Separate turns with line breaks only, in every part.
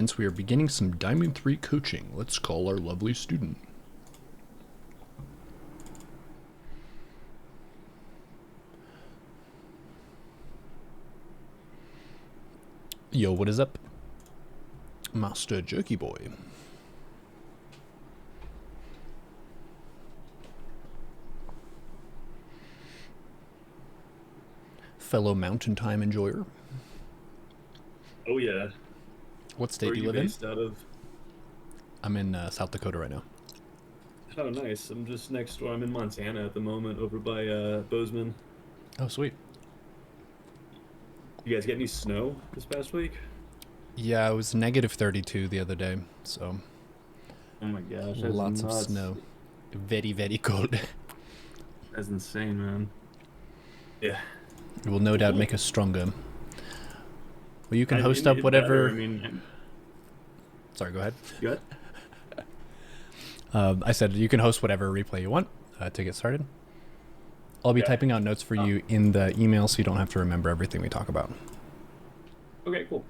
Since we are beginning some Diamond 3 coaching, let's call our lovely student. Yo, what is up? Master Jerky Boy. Fellow Mountain Time enjoyer.
Oh yeah.
What state
Where are
do you
you
live in?
based out of?
I'm in South Dakota right now.
Oh, nice. I'm just next door. I'm in Montana at the moment, over by Bozeman.
Oh, sweet.
You guys get any snow this past week?
Yeah, it was negative 32 the other day, so
Oh my gosh, that's
lots of
nuts.
snow. Very, very cold.
That's insane, man. Yeah.
It will no doubt make us stronger. Well, you can
I
host
mean,
up
it better. I
whatever...
mean,
Sorry, go ahead.
good.
I said you can host whatever replay you want to get started. I'll be
Okay.
typing out notes for you in the email so you don't have to remember everything we talk about.
Okay, cool.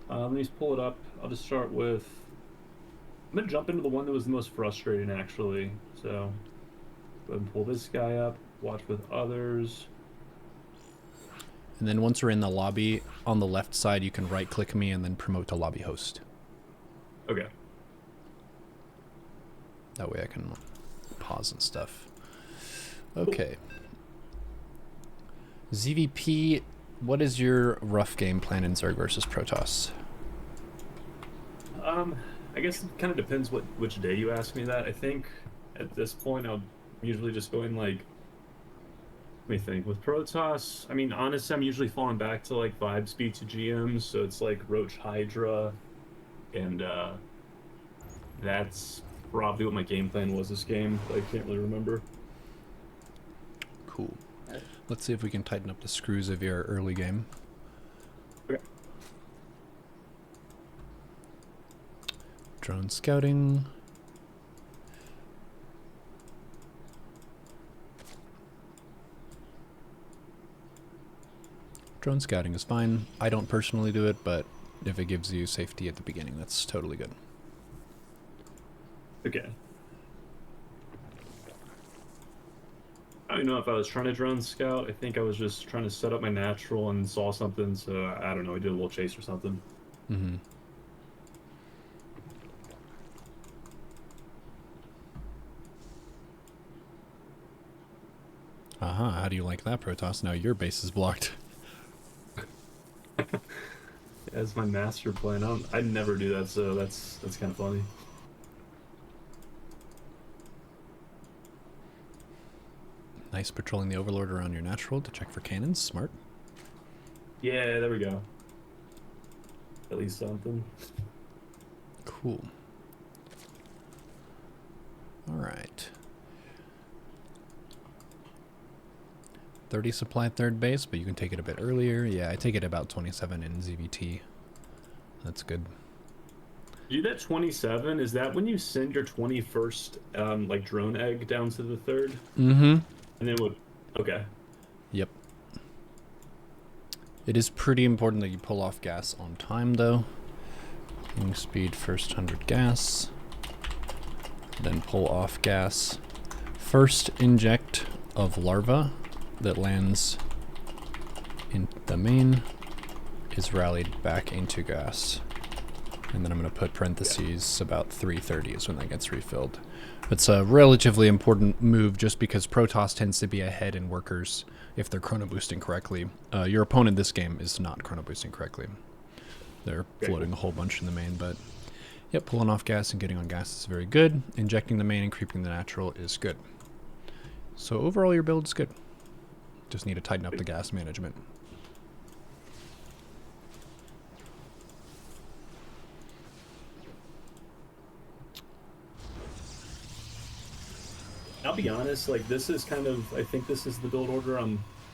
Let me just pull it up. I'll just start with. I'm gonna jump into the one that was the most frustrating, actually. So, go ahead and pull this guy up. Watch with others.
And then once we're in the lobby, on the left side, you can right-click me and then promote to lobby host.
Okay.
That way I can pause and stuff. Okay. ZVP, what is your rough game plan in Zerg versus Protoss?
I guess it kind of depends which day you ask me that. I think at this point I'll usually just go in like, let me think. With Protoss, I mean, honestly, I'm usually falling back to like vibe speed to GMs, so it's like Roach Hydra, and that's probably what my game plan was this game, but I can't really remember.
Cool. Let's see if we can tighten up the screws of your early game.
Okay.
Drone scouting. Drone scouting is fine. I don't personally do it, but if it gives you safety at the beginning, that's totally good.
Okay. I don't know if I was trying to drone scout. I think I was just trying to set up my natural and saw something, so I don't know. I did a little chase or something.
Mm-hmm. Aha, how do you like that, Protoss? Now your base is blocked.
As my master plan, I never do that, so that's kind of funny.
Nice patrolling the Overlord around your natural to check for cannons. Smart.
Yeah, there we go. At least something.
Cool. Alright. 30 supply third base, but you can take it a bit earlier. Yeah, I take it about 27 in ZVT. That's good.
You that 27, is that when you send your 21st like drone egg down to the third?
Mm-hmm.
And then what? Okay.
Yep. It is pretty important that you pull off gas on time, though. Wing speed, first 100 gas. Then pull off gas. First inject of larva that lands in the main is rallied back into gas. And then I'm going to put parentheses about 330 is when that gets refilled. It's a relatively important move just because Protoss tends to be ahead in workers if they're chrono boosting correctly. Your opponent this game is not chrono boosting correctly. They're floating a whole bunch in the main, but yep, pulling off gas and getting on gas is very good. Injecting the main and creeping the natural is good. So overall your build is good. Just need to tighten up the gas management.
I'll be honest, like this is kind of, I think this is the build order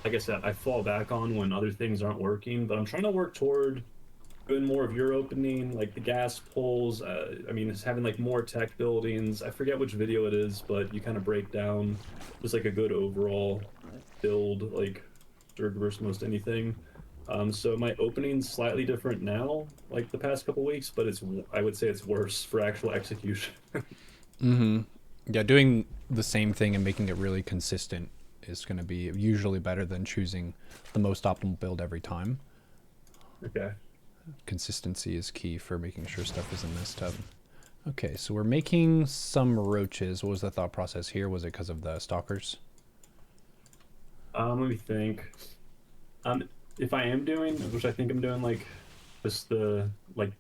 like I said, I fall back on when other things aren't working, but I'm trying to work toward doing more of your opening, like the gas pulls. I mean, it's having like more tech buildings. I forget which video it is, but you kind of break down just like a good overall build, like Zerg versus most anything. So my opening's slightly different now, like the past couple weeks, but I would say it's worse for actual execution.
Mm-hmm. Yeah, doing the same thing and making it really consistent is going to be usually better than choosing the most optimal build every time.
Okay.
Consistency is key for making sure stuff isn't messed up. Okay, so we're making some roaches. What was the thought process here? Was it because of the stalkers?
Let me think. If I am doing, which I think I'm doing, like just the like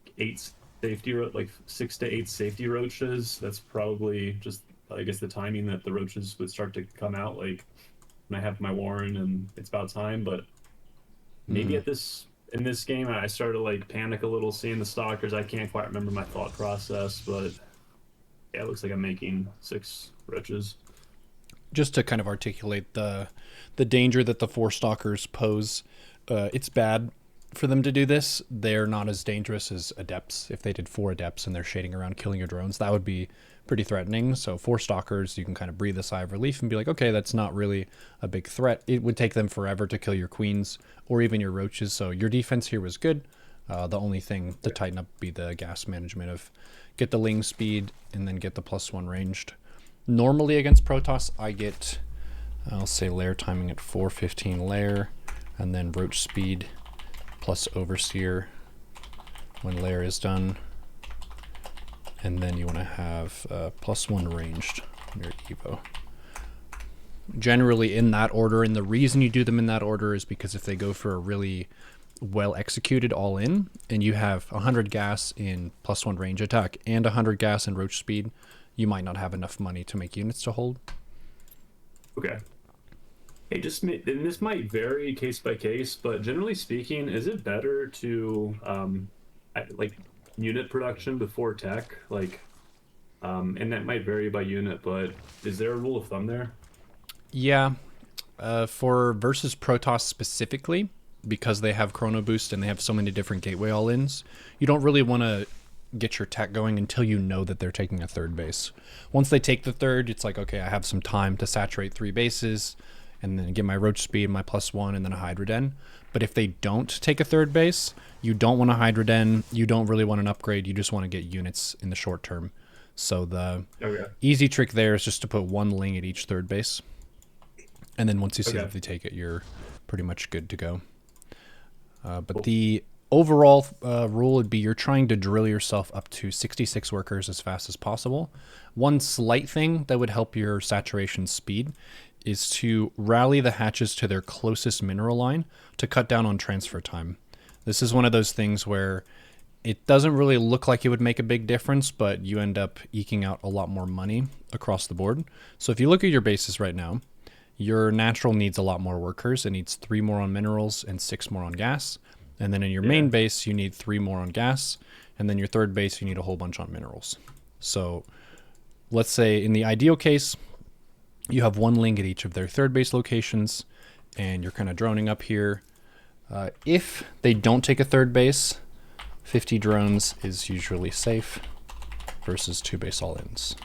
like 6 to 8 safety roaches. That's probably just, I guess, the timing that the roaches would start to come out, like when I have my warren and it's about time. But maybe
Mm-hmm.
at this in this game, I started to like panic a little seeing the stalkers. I can't quite remember my thought process, but yeah, it looks like I'm making 6 roaches.
Just to kind of articulate the danger that the four stalkers pose, it's bad for them to do this. They're not as dangerous as adepts. If they did 4 adepts and they're shading around killing your drones, that would be pretty threatening. So 4 stalkers, you can kind of breathe a sigh of relief and be like, okay, that's not really a big threat. It would take them forever to kill your queens or even your roaches. So your defense here was good. The only thing to tighten up would be the gas management of get the ling speed and then get the +1 ranged. Normally against Protoss, I get, I'll say lair timing at 415 lair, and then roach speed plus overseer when lair is done. And then you want to have +1 ranged on your Evo. Generally in that order, and the reason you do them in that order is because if they go for a really well executed all in, and you have 100 gas in +1 range attack and 100 gas in roach speed, you might not have enough money to make units to hold.
Okay. Hey, and this might vary case by case, but generally speaking, is it better to like unit production before tech? Like, and that might vary by unit, but is there a rule of thumb there?
Yeah, for versus Protoss specifically, because they have Chrono Boost and they have so many different gateway all-ins, you don't really want to get your tech going until you know that they're taking a 3rd base. Once they take the 3rd, it's like, okay, I have some time to saturate 3 bases and then get my roach speed, my +1, and then a Hydra Den. But if they don't take a 3rd base, you don't want a Hydra Den, you don't really want an upgrade, you just want to get units in the short term. So the easy trick there is just to put 1 ling at each 3rd base. And then once you see that they take it, you're pretty much good to go. But the overall rule would be you're trying to drill yourself up to 66 workers as fast as possible. One slight thing that would help your saturation speed is to rally the hatches to their closest mineral line to cut down on transfer time. This is one of those things where it doesn't really look like it would make a big difference, but you end up eking out a lot more money across the board. So if you look at your bases right now, your natural needs a lot more workers. It needs 3 more on minerals and 6 more on gas. And then in your main base, you need 3 more on gas. And then your 3rd base, you need a whole bunch on minerals. So let's say in the ideal case, you have 1 ling at each of their 3rd base locations, and you're kind of droning up here. If they don't take a 3rd base, 50 drones is usually safe versus 2 base all-ins.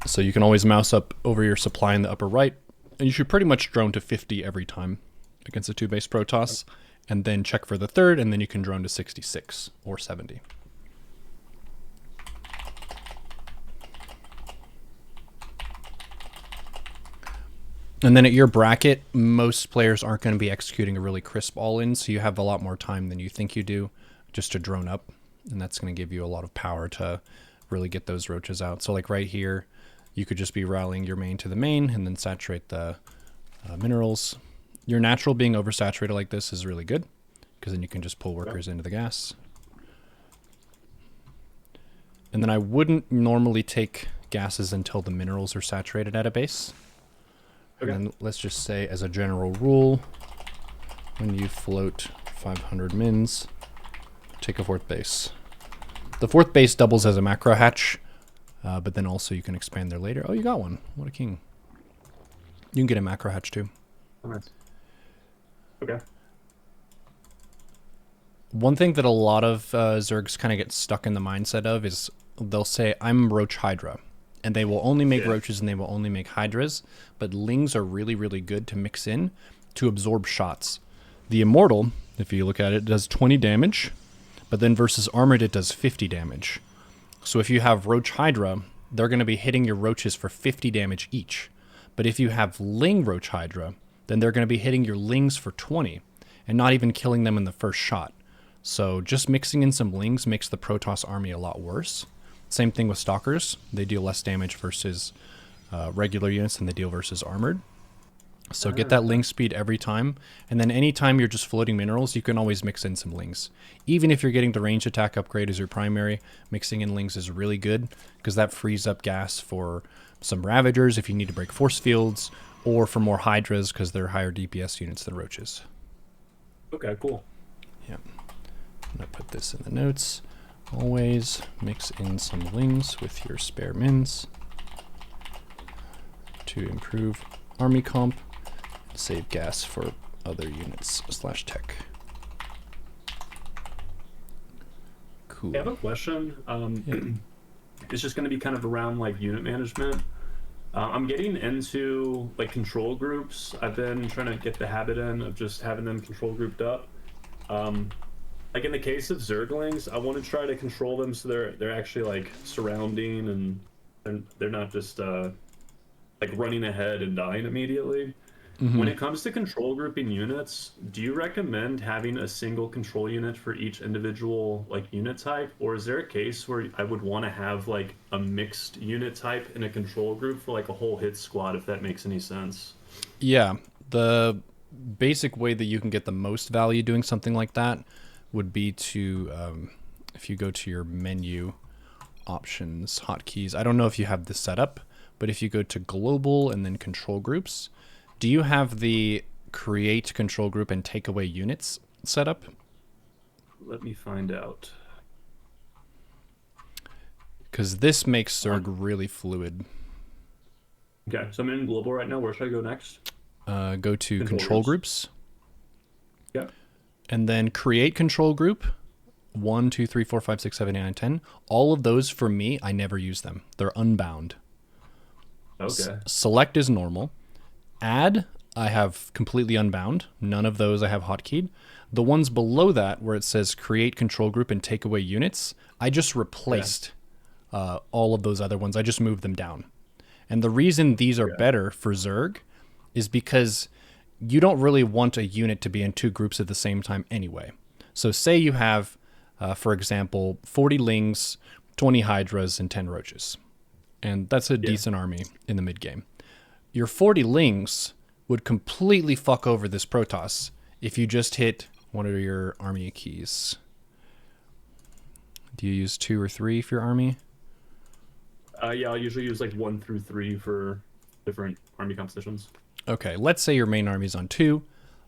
So you can always mouse up over your supply in the upper right, and you should pretty much drone to 50 every time against a 2 base Protoss, and then check for the 3rd, and then you can drone to 66 or 70. And then at your bracket, most players aren't going to be executing a really crisp all-in, so you have a lot more time than you think you do just to drone up, and that's going to give you a lot of power to really get those roaches out. So like right here, you could just be rallying your main to the main and then saturate the minerals. Your natural being oversaturated like this is really good, because then you can just pull workers into the gas. And then I wouldn't normally take gases until the minerals are saturated at a base. And then let's just say, as a general rule, when you float 500 mins, take a 4th base. The 4th base doubles as a macro hatch, but then also you can expand there later. Oh, you got one. What a king. You can get a macro hatch too.
Nice. Okay.
One thing that a lot of Zergs kind of get stuck in the mindset of is they'll say, I'm Roach Hydra. And they will only make roaches and they will only make hydras, but lings are really, really good to mix in to absorb shots. The Immortal, if you look at it, does 20 damage, but then versus Armored it does 50 damage. So if you have Roach Hydra, they're going to be hitting your Roaches for 50 damage each. But if you have Ling Roach Hydra, then they're going to be hitting your Lings for 20, and not even killing them in the first shot. So just mixing in some Lings makes the Protoss army a lot worse. Same thing with Stalkers. They deal less damage versus regular units than they deal versus Armored. So get that Ling speed every time, and then anytime you're just floating minerals, you can always mix in some Lings. Even if you're getting the range attack upgrade as your primary, mixing in Lings is really good, because that frees up gas for some Ravagers if you need to break force fields, or for more Hydras because they're higher DPS units than Roaches.
Okay, cool.
Yeah. I'm going to put this in the notes. Always mix in some Lings with your spare mins to improve army comp. Save gas for other units / tech. Cool.
I have a question.
Yeah.
It's just going to be kind of around like unit management. I'm getting into like control groups. I've been trying to get the habit in of just having them control grouped up. Like in the case of Zerglings, I want to try to control them so they're actually like surrounding and they're not just like running ahead and dying immediately. When it comes to control grouping units, do you recommend having a single control unit for each individual like unit type, or is there a case where I would want to have like a mixed unit type in a control group for like a whole hit squad, if that makes any sense?
Yeah, the basic way that you can get the most value doing something like that would be to, if you go to your menu options, hotkeys, I don't know if you have this set up, but if you go to global and then control groups, do you have the create control group and take away units set up?
Let me find out.
Because this makes Zerg really fluid.
Okay, so I'm in global right now. Where should I go next?
Go to control groups.
Yeah.
And then create control group. 1, 2, 3, 4, 5, 6, 7, 8, 9, 10. All of those, for me, I never use them. They're unbound.
Okay.
Select is normal. Add, I have completely unbound. None of those I have hotkeyed. The ones below that, where it says create control group and take away units, I just replaced all of those other ones. I just moved them down. And the reason these are better for Zerg is because you don't really want a unit to be in two groups at the same time anyway. So say you have, for example, 40 Lings, 20 Hydras, and 10 Roaches. And that's a decent army in the mid-game. Your 40 Lings would completely fuck over this Protoss if you just hit one of your army keys. Do you use 2 or 3 for your army?
Yeah, I'll usually use like 1 through 3 for different army compositions.
Okay, let's say your main army's on 2.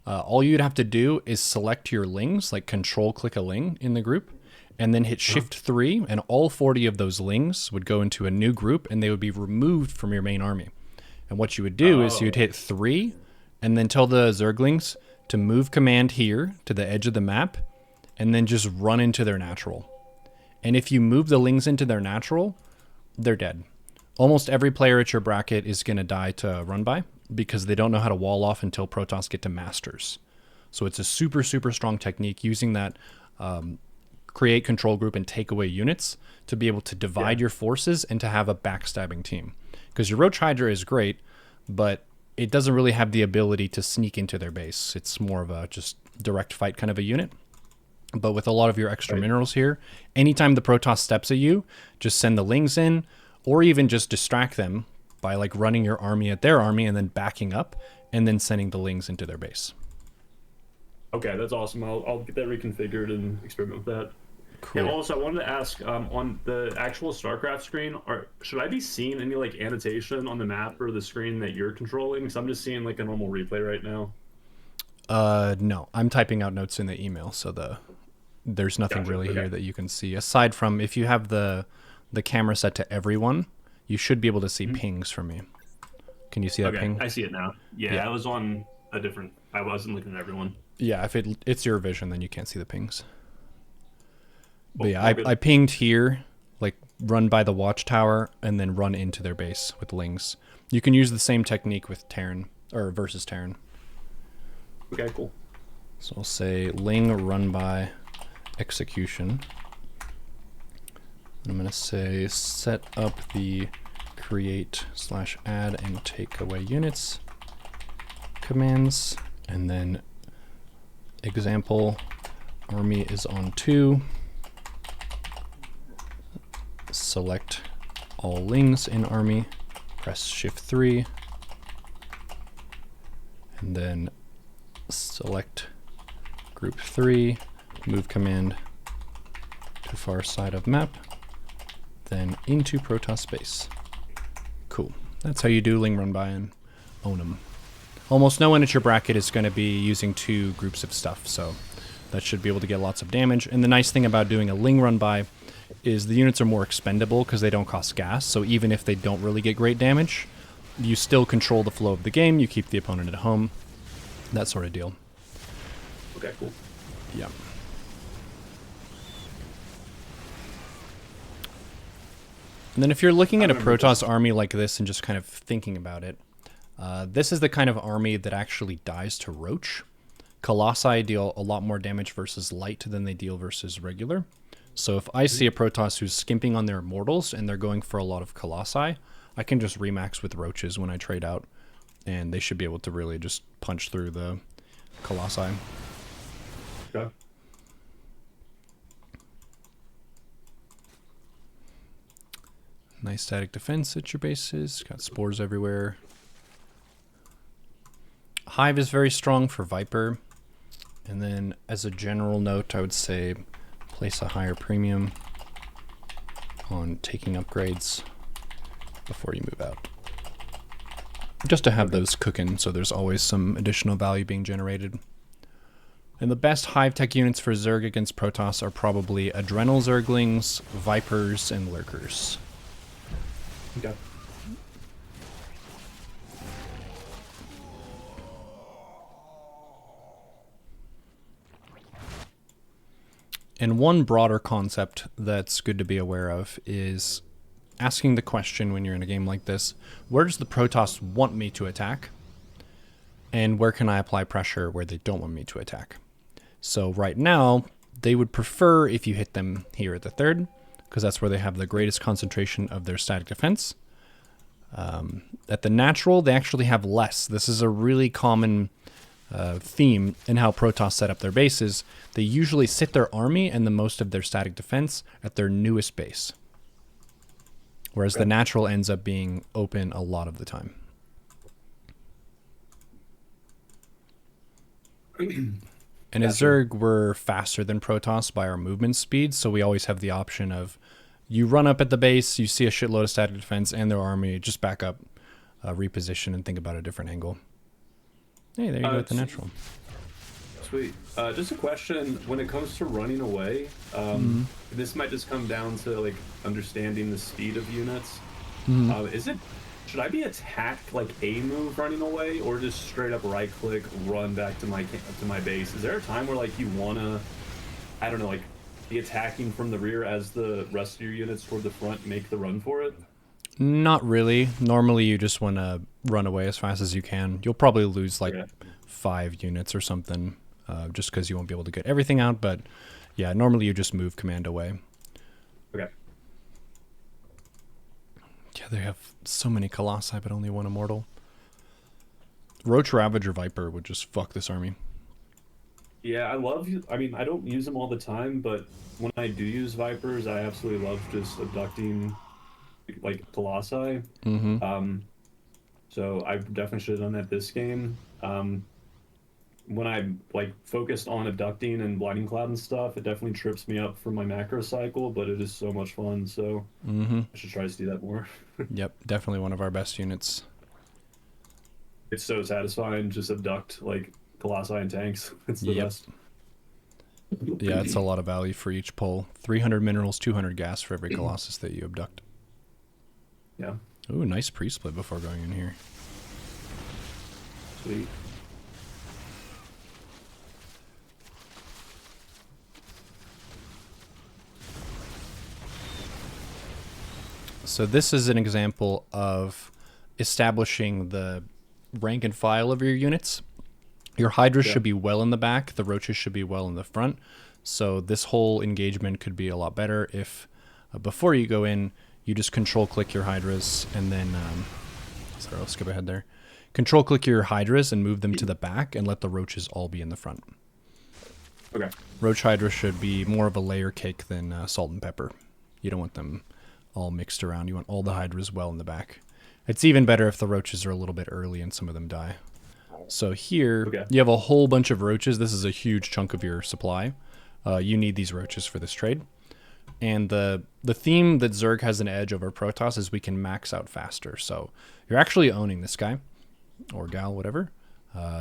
All you'd have to do is select your Lings, like control-click a Ling in the group, and then hit Shift 3, and all 40 of those Lings would go into a new group, and they would be removed from your main army. And what you would do is you'd hit 3, and then tell the Zerglings to move command here to the edge of the map, and then just run into their natural. And if you move the Lings into their natural, they're dead. Almost every player at your bracket is going to die to run-by, because they don't know how to wall off until Protoss get to Masters. So it's a super, super strong technique using that create control group and take away units to be able to divide your forces and to have a backstabbing team. Because your Roach Hydra is great, but it doesn't really have the ability to sneak into their base. It's more of a just direct fight kind of a unit. But with a lot of your extra minerals here, anytime the Protoss steps at you, just send the Lings in, or even just distract them by like running your army at their army and then backing up, and then sending the Lings into their base.
Okay, that's awesome. I'll get that reconfigured and experiment with that.
Cool.
And also, I wanted to ask, on the actual StarCraft screen, should I be seeing any like annotation on the map or the screen that you're controlling? Because I'm just seeing like a normal replay right now.
No, I'm typing out notes in the email, so there's nothing really here that you can see. Aside from if you have the camera set to everyone, you should be able to see pings from me. Can you see that ping?
I see it now. Yeah, I was on a different. I wasn't looking at everyone.
Yeah, if it's your vision, then you can't see the pings. But yeah, I pinged here, like run by the watchtower, and then run into their base with Lings. You can use the same technique with Terran, or versus Terran.
Okay, cool.
So I'll say ling run by execution. I'm going to say set up the create/add and take away units commands, and then example army is on 2. Select all lings in army, press shift 3, and then select group 3, move command to far side of map, then into Protoss space. Cool. That's how you do ling run by and own them. Almost no one at your bracket is going to be using 2 groups of stuff, so that should be able to get lots of damage. And the nice thing about doing a ling run by is the units are more expendable because they don't cost gas, so even if they don't really get great damage, you still control the flow of the game, you keep the opponent at home, that sort of deal.
Okay, cool.
Yeah. And then if you're looking at a Protoss army like this and just kind of thinking about it, this is the kind of army that actually dies to Roach. Colossi deal a lot more damage versus light than they deal versus regular. So if I see a Protoss who's skimping on their immortals and they're going for a lot of Colossi, I can just remax with Roaches when I trade out, and they should be able to really just punch through the Colossi.
Okay.
Nice static defense at your bases. Got spores everywhere. Hive is very strong for Viper. And then as a general note, I would say place a higher premium on taking upgrades before you move out. Just to have those cooking, so there's always some additional value being generated. And the best Hive tech units for Zerg against Protoss are probably Adrenal Zerglings, Vipers, and Lurkers.
Okay.
And one broader concept that's good to be aware of is asking the question when you're in a game like this, where does the Protoss want me to attack? And where can I apply pressure where they don't want me to attack? So right now, they would prefer if you hit them here at the 3rd, because that's where they have the greatest concentration of their static defense. At the natural, they actually have less. This is a really common theme in how Protoss set up their bases. They usually sit their army and the most of their static defense at their newest base, whereas the natural ends up being open a lot of the time. And as Zerg, we're faster than Protoss by our movement speed, so we always have the option of you run up at the base, you see a shitload of static defense and their army, just back up, reposition, and think about a different angle. Hey, there you go with the natural.
Sweet. Just a question, when it comes to running away, this might just come down to like understanding the speed of units. Should I be attacked like a move running away, or just straight up right click, run back to my base? Is there a time where like you wanna, I don't know, like be attacking from the rear as the rest of your units toward the front make the run for it?
Not really. Normally you just want to run away as fast as you can. You'll probably lose like 5 units or something, just because you won't be able to get everything out, but yeah, normally you just move command away.
Okay.
Yeah, they have so many Colossi, but only 1 immortal. Roach, Ravager, Viper would just fuck this army.
Yeah, I mean, I don't use them all the time, but when I do use Vipers, I absolutely love just abducting, like, Colossi. So I definitely should have done that this game. When I, like, focused on abducting and blinding cloud and stuff, it definitely trips me up for my macro cycle, but it is so much fun, so I should try to do that more.
Yep, definitely one of our best units.
It's so satisfying, just abduct, like, Colossi and tanks. It's the best.
Yeah, it's a lot of value for each pull. 300 minerals, 200 gas for every Colossus that you abduct.
Yeah.
Ooh, nice pre-split before going in here.
Sweet.
So this is an example of establishing the rank and file of your units. Your Hydras should be well in the back. The Roaches should be well in the front. So this whole engagement could be a lot better if before you go in, you just control click your Hydras and then, sorry, I'll skip ahead there. Control click your Hydras and move them to the back and let the Roaches all be in the front.
Okay.
Roach Hydra should be more of a layer cake than salt and pepper. You don't want them all mixed around. You want all the Hydras well in the back. It's even better if the Roaches are a little bit early and some of them die. So here, you have a whole bunch of Roaches. This is a huge chunk of your supply. You need these Roaches for this trade. And the theme that Zerg has an edge over Protoss is we can max out faster. So you're actually owning this guy, or gal, whatever.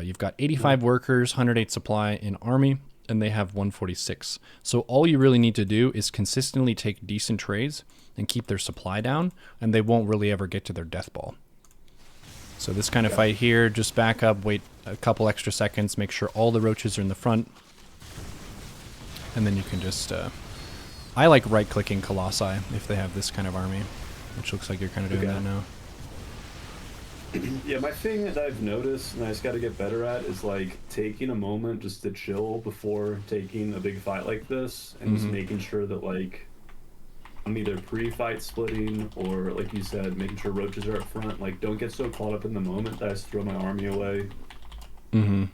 You've got 85 workers, 108 supply in army, and they have 146. So all you really need to do is consistently take decent trades and keep their supply down, and they won't really ever get to their death ball. So this kind of fight here, just back up, wait a couple extra seconds, make sure all the Roaches are in the front, and then you can just... I like right-clicking Colossi if they have this kind of army, which looks like you're kind of doing that now.
Yeah, my thing that I've noticed, and I just got to get better at, is like taking a moment just to chill before taking a big fight like this, and just making sure that like I'm either pre-fight splitting or, like you said, making sure Roaches are up front. Like, don't get so caught up in the moment that I just throw my army away. And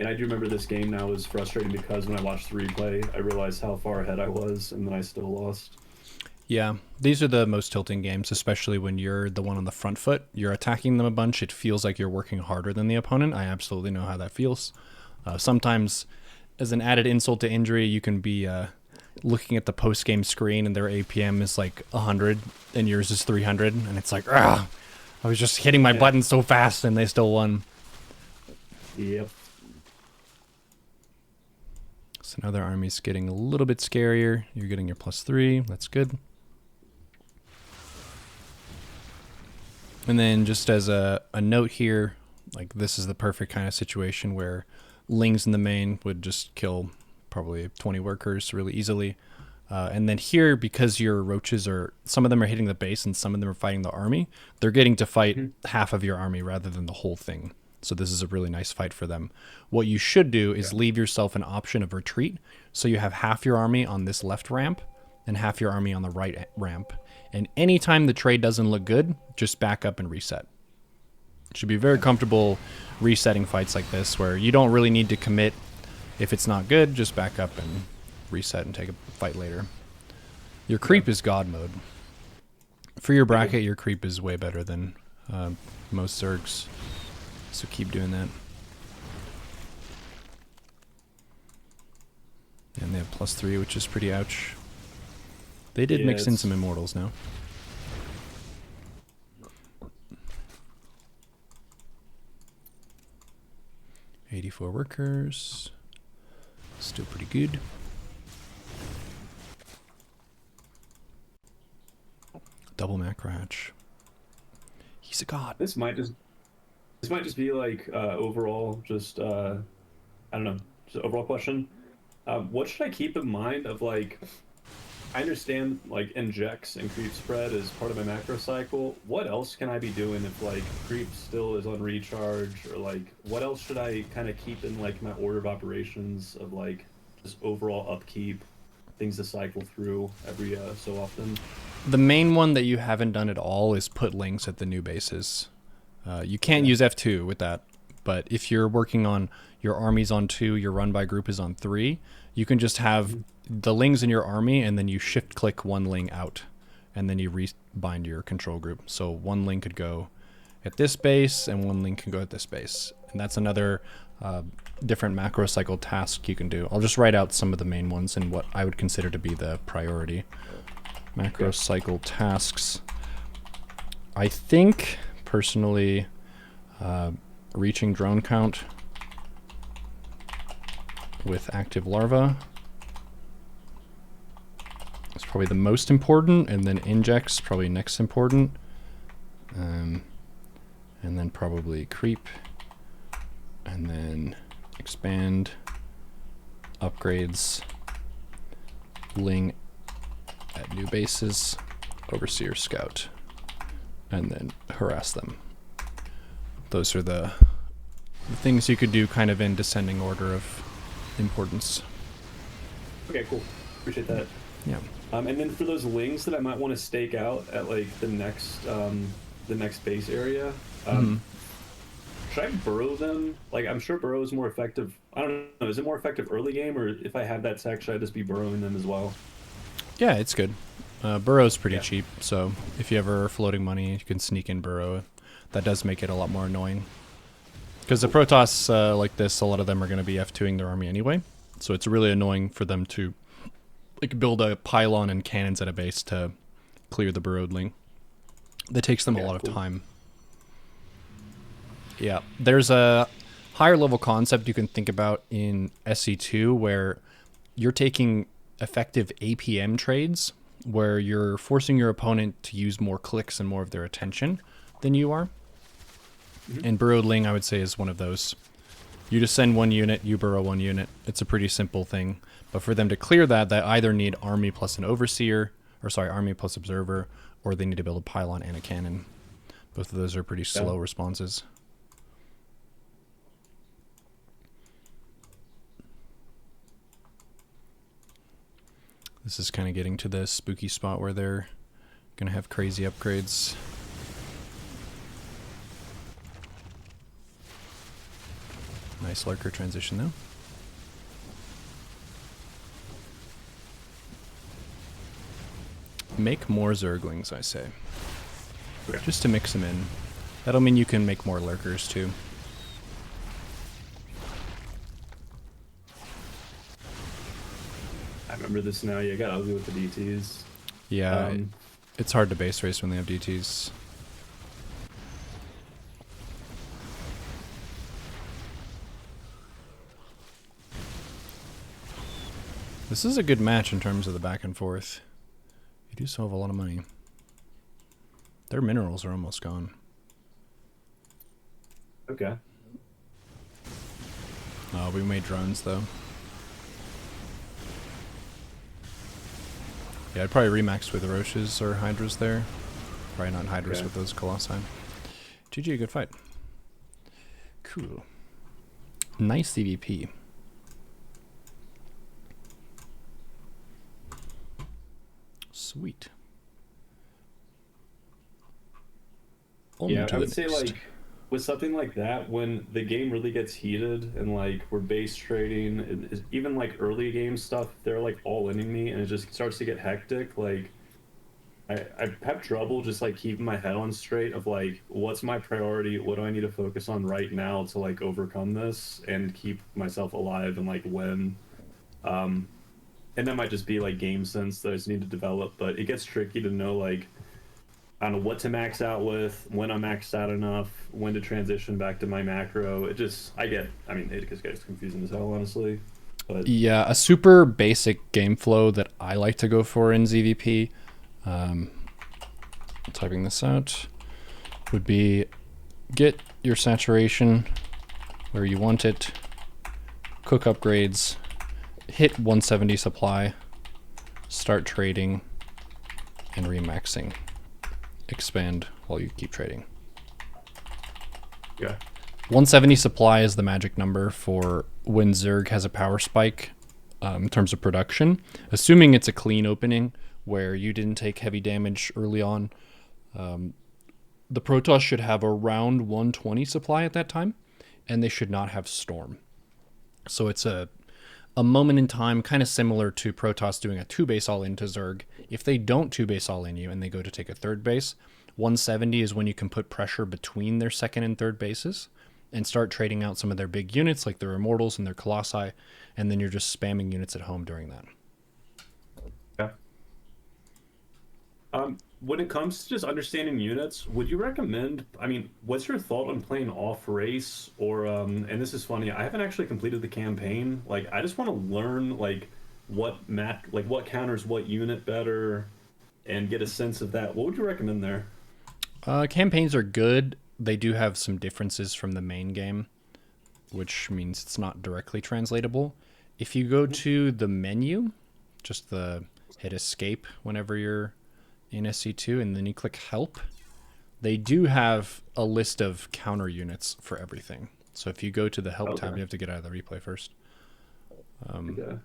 I do remember this game now was frustrating because when I watched the replay, I realized how far ahead I was, and then I still lost.
Yeah, these are the most tilting games, especially when you're the one on the front foot. You're attacking them a bunch. It feels like you're working harder than the opponent. I absolutely know how that feels. Sometimes, as an added insult to injury, you can be looking at the post-game screen and their APM is like 100 and yours is 300, and it's like, ah, I was just hitting my button so fast and they still won.
Yep.
So now their army's getting a little bit scarier. You're getting your +3. That's good. And then just as a note here, like this is the perfect kind of situation where Lings in the main would just kill probably 20 workers really easily. And then here, because your Roaches are, some of them are hitting the base and some of them are fighting the army, they're getting to fight half of your army rather than the whole thing. So this is a really nice fight for them. What you should do is leave yourself an option of retreat. So you have half your army on this left ramp and half your army on the right ramp. And anytime the trade doesn't look good, just back up and reset. You should be very comfortable resetting fights like this where you don't really need to commit. If it's not good, just back up and reset and take a fight later. Your creep is God mode. For your bracket, your creep is way better than most Zergs. So keep doing that. And they have +3, which is pretty ouch. They did mix in some Immortals now. $84 workers. Still pretty good. Double macro hatch. He's a god.
This might just be like overall, just I don't know, just overall question. What should I keep in mind of like? I understand like injects and creep spread is part of my macro cycle. What else can I be doing if like creep still is on recharge, or like what else should I kind of keep in like my order of operations of like just overall upkeep, things to cycle through every so often?
The main one that you haven't done at all is put links at the new bases. You can't use F2 with that, but if you're working on your armies on 2, your run-by group is on 3, you can just have the lings in your army, and then you shift-click one ling out, and then you rebind your control group. So one ling could go at this base, and one ling can go at this base. And that's another different macro cycle task you can do. I'll just write out some of the main ones and what I would consider to be the priority. Macro cycle tasks. I think, personally, reaching drone count with active larva is probably the most important, and then injects probably next important, and then probably creep, and then expand, upgrades, ling at new bases, overseer scout, and then harass them. Those are the the things you could do kind of in descending order of importance.
Okay, cool. Appreciate that.
Yeah.
And then for those wings that I might want to stake out at like the next base area, should I burrow them? Like, I'm sure burrow is more effective. I don't know. Is it more effective early game, or if I have that tech, should I just be burrowing them as well?
Yeah, it's good. Burrow's pretty cheap, so if you ever are floating money, you can sneak in burrow. That does make it a lot more annoying. Because the Protoss like this, a lot of them are going to be F2ing their army anyway, so it's really annoying for them to like build a pylon and cannons at a base to clear the burrowed link. That takes them a lot of time. Yeah, there's a higher level concept you can think about in SC2 where you're taking effective APM trades where you're forcing your opponent to use more clicks and more of their attention than you are. And burrowed ling, I would say, is one of those. You just send one unit, you burrow one unit. It's a pretty simple thing. But for them to clear that, they either need army plus an overseer, or sorry, army plus observer, or they need to build a pylon and a cannon. Both of those are pretty slow responses. This is kind of getting to the spooky spot where they're going to have crazy upgrades. Nice lurker transition though. Make more Zerglings, I say. Okay. Just to mix them in. That'll mean you can make more lurkers too.
I remember this now. You got ugly with the DTs.
Yeah, it's hard to base race when they have DTs. This is a good match in terms of the back and forth. You do still have a lot of money. Their minerals are almost gone.
Okay.
Oh, we made drones though. Yeah, I'd probably remax with Roaches or Hydras there. Probably not Hydras with those Colossi. GG, good fight. Cool. Nice CVP. Sweet.
Yeah, I would say like with something like that, when the game really gets heated and like we're base trading, even like early game stuff, they're like all inning me and it just starts to get hectic. Like I have trouble just like keeping my head on straight of like what's my priority, what do I need to focus on right now to like overcome this and keep myself alive and like win. And that might just be like game sense that I just need to develop, but it gets tricky to know like I don't know what to max out with, when I'm maxed out enough, when to transition back to my macro. It just, I mean, it gets confusing as hell, honestly. But
yeah, a super basic game flow that I like to go for in ZVP, typing this out, would be get your saturation where you want it, cook upgrades, hit 170 supply, start trading, and remaxing. Expand while you keep trading.
Yeah.
170 supply is the magic number for when Zerg has a power spike in terms of production. Assuming it's a clean opening where you didn't take heavy damage early on, the Protoss should have around 120 supply at that time, and they should not have Storm. So it's a moment in time, kind of similar to Protoss doing a 2-base all-in to Zerg. If they don't 2-base all-in you and they go to take a 3rd base, 170 is when you can put pressure between their 2nd and 3rd bases and start trading out some of their big units like their Immortals and their Colossi, and then you're just spamming units at home during that.
Yeah. When it comes to just understanding units, would you recommend, I mean, what's your thought on playing off race or, and this is funny, I haven't actually completed the campaign. Like, I just want to learn, like, what counters what unit better and get a sense of that. What would you recommend there?
Campaigns are good. They do have some differences from the main game, which means it's not directly translatable. If you go to the menu, just hit escape whenever you're in SC2, and then you click help, they do have a list of counter units for everything. So if you go to the help
Okay.
tab, you have to get out of the replay first.
Okay.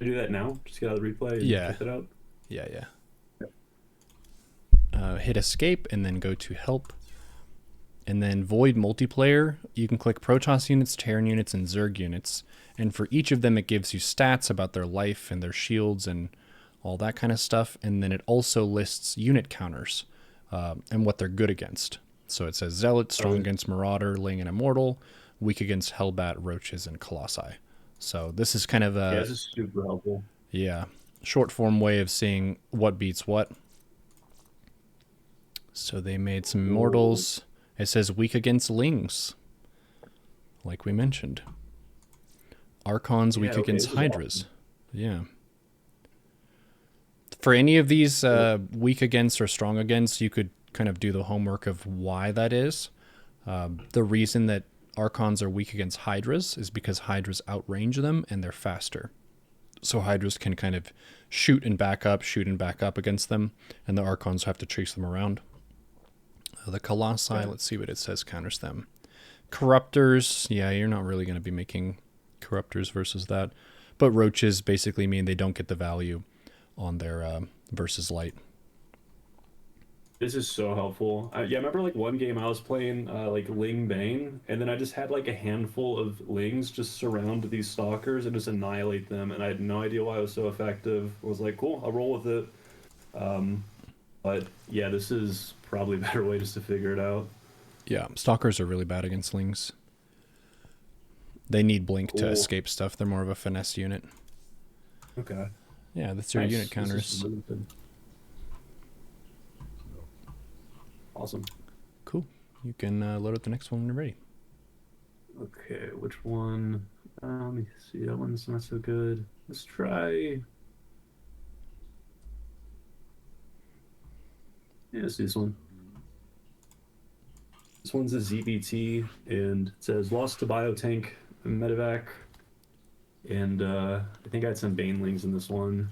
I do that now. Just get out of the replay and
Yeah.
check it out.
Yeah, yeah.
Yep.
Hit escape and then go to help. And then void multiplayer, you can click Protoss units, Terran units, and Zerg units. And for each of them, it gives you stats about their life and their shields and all that kind of stuff. And then it also lists unit counters and what they're good against. So it says Zealot, strong against Marauder, Ling, and Immortal, weak against Hellbat, Roaches, and Colossi. So this is kind of a...
Yeah, this is super helpful.
Yeah, short form way of seeing what beats what. So they made some Immortals. It says weak against Lings, like we mentioned. Archons weak against Hydras. Awesome. Yeah. For any of these weak against or strong against, you could kind of do the homework of why that is. The reason that Archons are weak against Hydras is because Hydras outrange them and they're faster. So Hydras can kind of shoot and back up against them, and the Archons have to chase them around. The Colossi, let's see what it says, counters them. Corruptors, yeah, you're not really going to be making Corruptors versus that. But Roaches basically mean they don't get the value on their versus light.
This is so helpful. Yeah, I remember like one game I was playing like Ling Bane, and then I just had like a handful of Lings just surround these stalkers and just annihilate them, and I had no idea why it was so effective. I was like, cool, I'll roll with it. But yeah, this is probably a better way just to figure it out.
Yeah, stalkers are really bad against Lings. They need blink to escape stuff. They're more of a finesse unit.
Okay.
Yeah, that's your unit counters.
Really good. Awesome.
Cool. You can load up the next one when you're ready.
Okay, which one? Let me see. That one's not so good. Let's try. Yeah, let's do this one. This one's a ZBT, and it says lost to biotank medevac. And I think I had some Banelings in this one.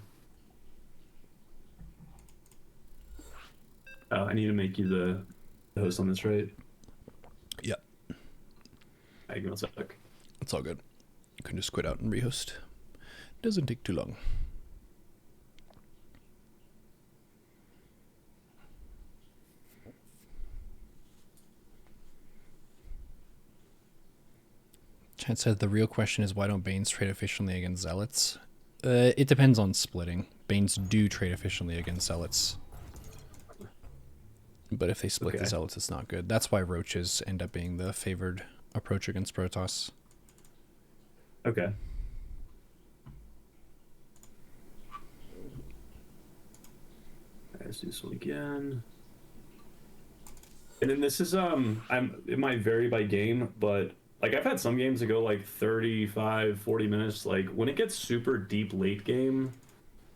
I need to make you the host on this, right?
Yep.
Give me 1 sec.
It's all good. You can just quit out and rehost. Doesn't take too long. Chad said the real question is why don't Banes trade efficiently against Zealots? It depends on splitting. Banes do trade efficiently against Zealots. But if they split the Zealots, it's not good. That's why Roaches end up being the favored approach against Protoss.
Okay. Let's do this one again. And then this is it might vary by game, but like I've had some games that go like 35, 40 minutes. Like when it gets super deep late game,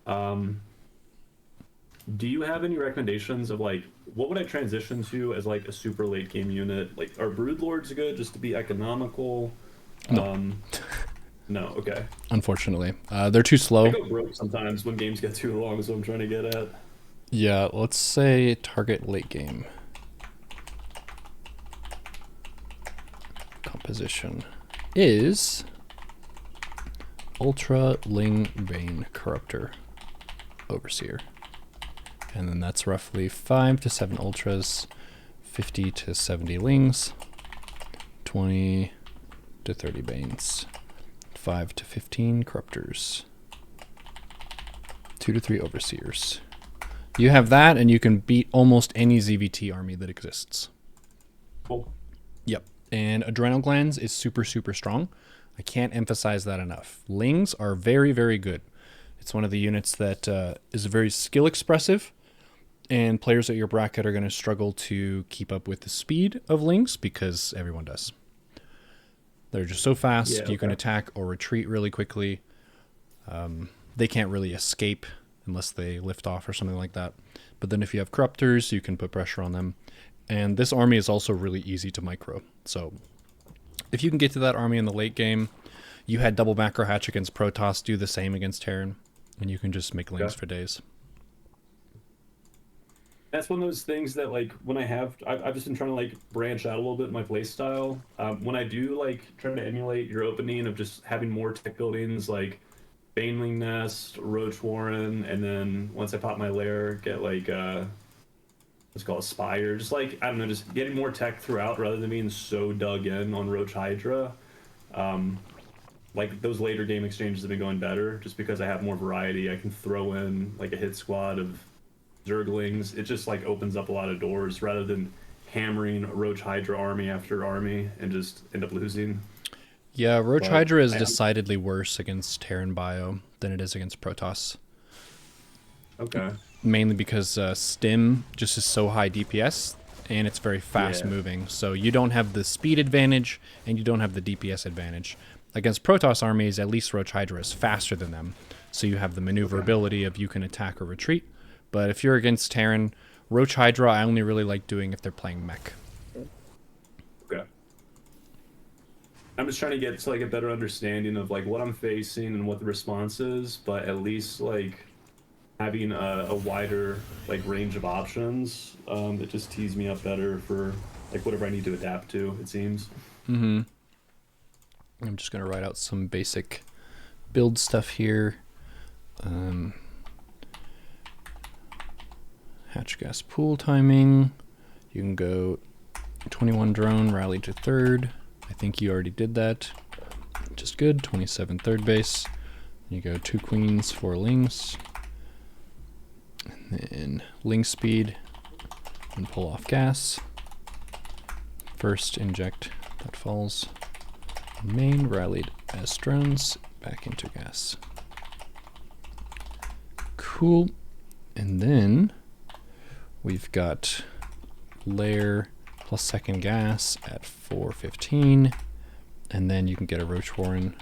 do you have any recommendations of like what would I transition to as like a super late game unit? Like are Broodlords good just to be economical?
No.
No, okay.
Unfortunately. They're too slow.
I go broke sometimes when games get too long, is what I'm trying to get at.
Yeah, let's say target late game. Composition is Ultra Ling Bane Corruptor Overseer. And then that's roughly 5 to 7 Ultras, 50 to 70 Lings, 20 to 30 Banes, 5 to 15 Corruptors, 2 to 3 Overseers. You have that, and you can beat almost any ZVT army that exists.
Cool.
Yep. And Adrenal Glands is super, super strong. I can't emphasize that enough. Lings are very, very good. It's one of the units that is very skill expressive, and players at your bracket are going to struggle to keep up with the speed of Lings because everyone does. They're just so fast. You can attack or retreat really quickly. They can't really escape unless they lift off or something like that. But then if you have Corruptors, you can put pressure on them. And this army is also really easy to micro. So if you can get to that army in the late game, you had double macro hatch against Protoss, do the same against Terran, and you can just make Lings for days.
That's one of those things that like when I've just been trying to like branch out a little bit in my play style. When I do like try to emulate your opening of just having more tech buildings like Baneling Nest, Roach Warren, and then once I pop my lair, get like what's it called Spire. Just like I don't know, just getting more tech throughout rather than being so dug in on Roach Hydra. Um, like those later game exchanges have been going better just because I have more variety. I can throw in like a hit squad of Zerglings. It just like opens up a lot of doors rather than hammering Roach Hydra army after army and just end up losing.
Yeah, Roach
But
Hydra is decidedly worse against Terran Bio than it is against Protoss.
Okay.
Mainly because Stim just is so high DPS and it's very fast moving. So you don't have the speed advantage and you don't have the DPS advantage. Against Protoss armies, at least Roach Hydra is faster than them. So you have the maneuverability of you can attack or retreat. But if you're against Terran, Roach Hydra I only really like doing if they're playing mech.
Okay. I'm just trying to get to like a better understanding of like what I'm facing and what the response is, but at least like having a wider like range of options, it just tees me up better for like whatever I need to adapt to, it seems.
Mm-hmm. I'm just gonna write out some basic build stuff here. Hatch gas pool timing. You can go 21 drone, rally to third. I think you already did that. Just good. 27 third base. You go 2 queens, 4 lings. And then ling speed and pull off gas. First inject that falls. Main rallied as drones back into gas. Cool. And then we've got lair plus second gas at 415. And then you can get a Roach Warren.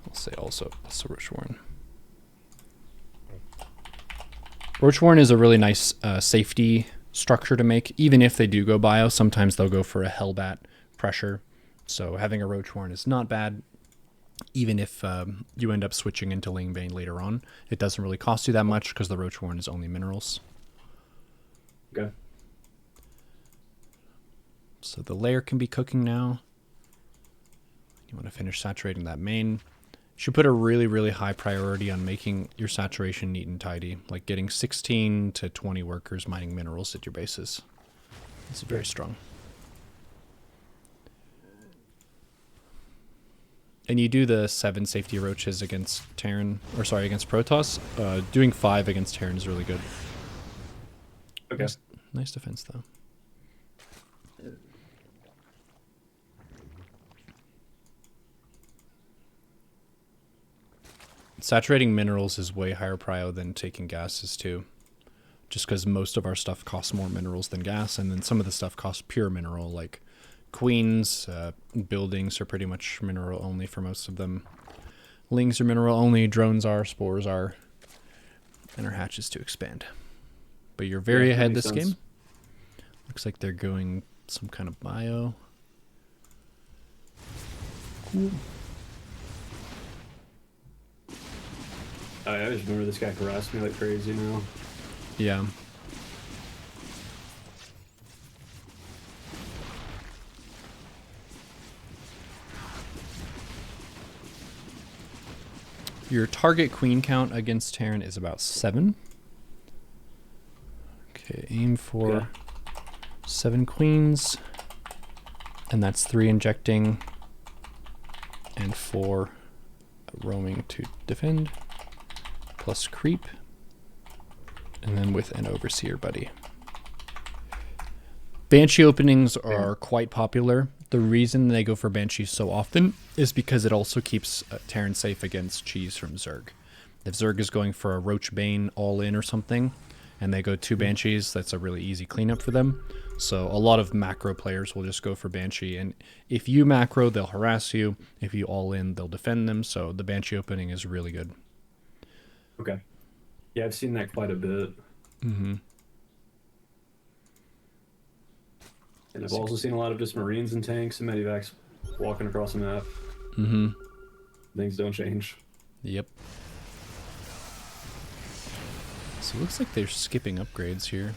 I'll say also plus a Roach Warren. Roach Warren is a really nice safety structure to make. Even if they do go bio, sometimes they'll go for a Hellbat pressure. So having a Roach Warren is not bad. Even if you end up switching into Ling Bane later on, it doesn't really cost you that much because the Roach Warren is only minerals.
Okay.
So the lair can be cooking now. You want to finish saturating that main. You should put a really, really high priority on making your saturation neat and tidy, like getting 16 to 20 workers mining minerals at your bases. It's very strong. And you do the 7 safety roaches against Terran, or sorry, against Protoss. Doing 5 against Terran is really good.
Okay.
Nice defense, though. Saturating minerals is way higher prio than taking gases, too. Just because most of our stuff costs more minerals than gas, and then some of the stuff costs pure mineral, like queens, buildings are pretty much mineral only for most of them. Lings are mineral only, drones are, spores are, and our hatches to expand. But you're very ahead this game. Looks like they're going some kind of bio. Cool.
I just remember this guy harassed me like crazy now.
Yeah. Your target queen count against Terran is about 7. Okay, aim for 7 queens. And that's 3 injecting and 4 roaming to defend. Plus creep. And then with an overseer buddy. Banshee openings are quite popular. The reason they go for Banshee so often is because it also keeps Terran safe against cheese from Zerg. If Zerg is going for a Roach Bane all-in or something, and they go 2 Banshees, that's a really easy cleanup for them. So a lot of macro players will just go for Banshee, and if you macro, they'll harass you. If you all-in, they'll defend them, so the Banshee opening is really good.
Okay. Yeah, I've seen that quite a bit.
Mm-hmm.
And I've also seen a lot of just Marines and tanks and medivacs walking across the map.
Mm-hmm.
Things don't change.
Yep. So it looks like they're skipping upgrades here.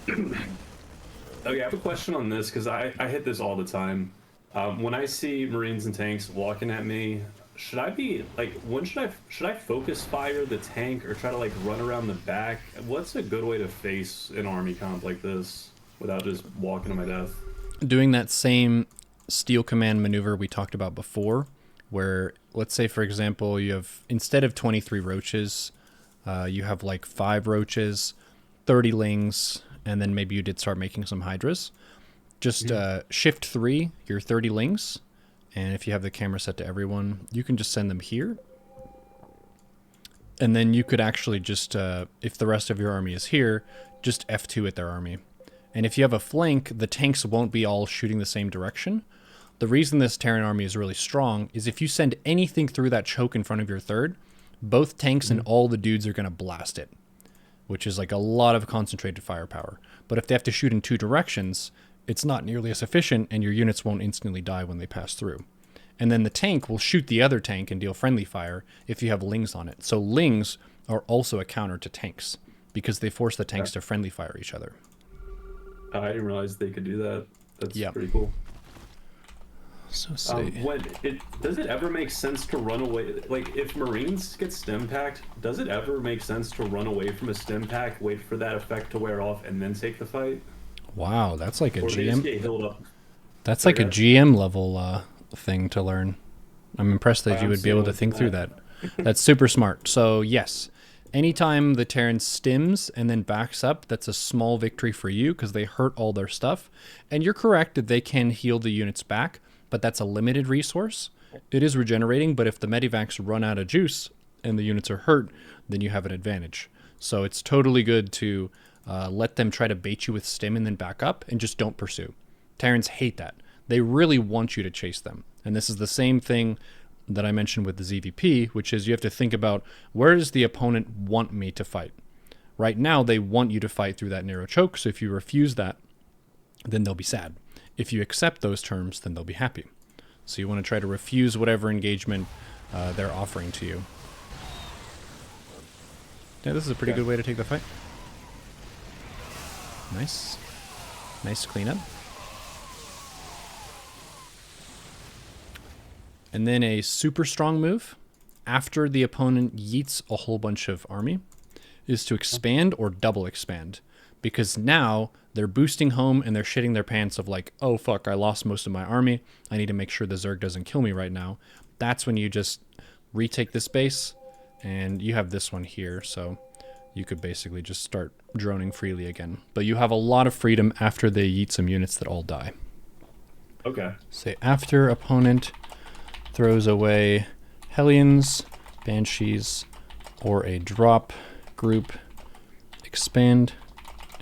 Okay, I have a question on this because I hit this all the time. When I see Marines and tanks walking at me, should I be like, when should I focus fire the tank or try to like run around the back? What's a good way to face an army comp like this without just walking to my death?
Doing that same steel command maneuver we talked about before, where let's say for example you have, instead of 23 roaches, you have like 5 roaches, 30 lings, and then maybe you did start making some hydras. Just shift 3 your 30 lings, and if you have the camera set to everyone, you can just send them here. And then you could actually just, if the rest of your army is here, just F2 at their army. And if you have a flank, the tanks won't be all shooting the same direction. The reason this Terran army is really strong is if you send anything through that choke in front of your third, both tanks and all the dudes are going to blast it, which is like a lot of concentrated firepower. But if they have to shoot in 2 directions, it's not nearly as efficient, and your units won't instantly die when they pass through. And then the tank will shoot the other tank and deal friendly fire if you have lings on it. So lings are also a counter to tanks because they force the tanks to friendly fire each other.
I didn't realize they could do that. That's
Yep.
pretty cool.
So
Does it ever make sense to run away? Like, if Marines get stim packed, does it ever make sense to run away from a stim pack, wait for that effect to wear off, and then take the fight?
Wow, that's like a
Or do they just
GM.
get healed up?
That's like a GM level thing to learn. I'm impressed that you
I'm
would be able to
seeing
think through
that.
that. That's super smart. So yes, anytime the Terran stims and then backs up, that's a small victory for you because they hurt all their stuff. And you're correct that they can heal the units back, but that's a limited resource. It is regenerating, but if the medivacs run out of juice and the units are hurt, then you have an advantage. So it's totally good to let them try to bait you with stim and then back up, and just don't pursue. Terrans hate that. They really want you to chase them. And this is the same thing that I mentioned with the ZVP, which is you have to think about, where does the opponent want me to fight? Right now, they want you to fight through that narrow choke, so if you refuse that, then they'll be sad. If you accept those terms, then they'll be happy. So you want to try to refuse whatever engagement they're offering to you. Yeah, this is a pretty good way to take the fight. Nice. Nice cleanup. And then a super strong move, after the opponent yeets a whole bunch of army, is to expand or double expand. Because now they're boosting home and they're shitting their pants of like, oh fuck, I lost most of my army. I need to make sure the Zerg doesn't kill me right now. That's when you just retake this base, and you have this one here, so you could basically just start droning freely again. But you have a lot of freedom after they yeet some units that all die.
Okay.
Say after opponent throws away Hellions, Banshees, or a drop group, expand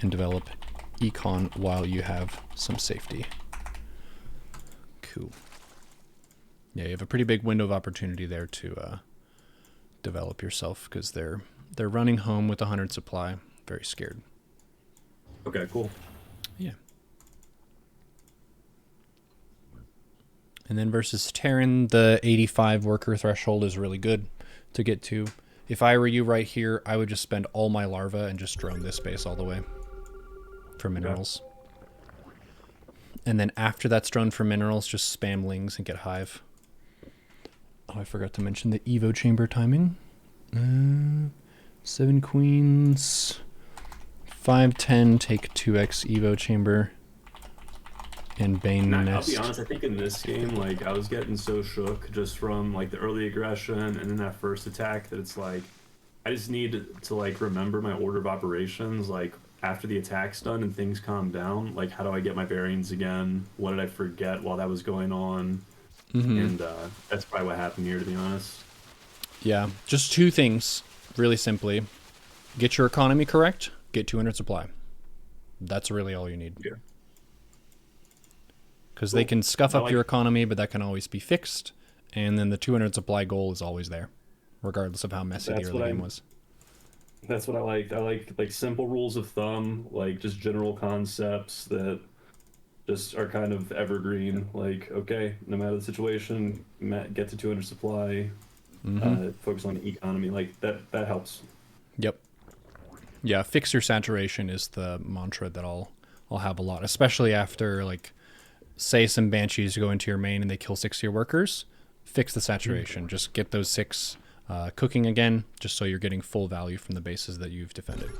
and develop econ while you have some safety. Cool. Yeah, you have a pretty big window of opportunity there to develop yourself because they're running home with 100 supply, very scared.
Okay, cool.
Yeah. And then versus Terran, the 85 worker threshold is really good to get to. If I were you right here, I would just spend all my larva and just drone this base all the way for minerals. And then after that's drone for minerals, just spam lings and get hive. Oh, I forgot to mention the Evo chamber timing. 7 queens, 5-10, take 2x Evo chamber, and Bane Nest.
I'll be honest, I think in this game, like, I was getting so shook just from, like, the early aggression and then that first attack that it's like, I just need to, like, remember my order of operations, like, after the attack's done and things calm down, like, how do I get my bearings again? What did I forget while that was going on? And that's probably what happened here, to be honest.
Yeah, just 2 things, really simply. Get your economy correct, get 200 supply. That's really all you need.
Yeah.
Because they can scuff up your economy, but that can always be fixed. And then the 200 supply goal is always there, regardless of how messy the early game was.
That's what I like. I like simple rules of thumb, like just general concepts that just are kind of evergreen. Like, okay, no matter the situation, get to 200 supply, focus on economy. Like that helps.
Yep. Yeah, fix your saturation is the mantra that I'll have a lot, especially after like say some banshees go into your main and they kill 6 of your workers. Fix the saturation. Just get those 6 cooking again, just so you're getting full value from the bases that you've defended.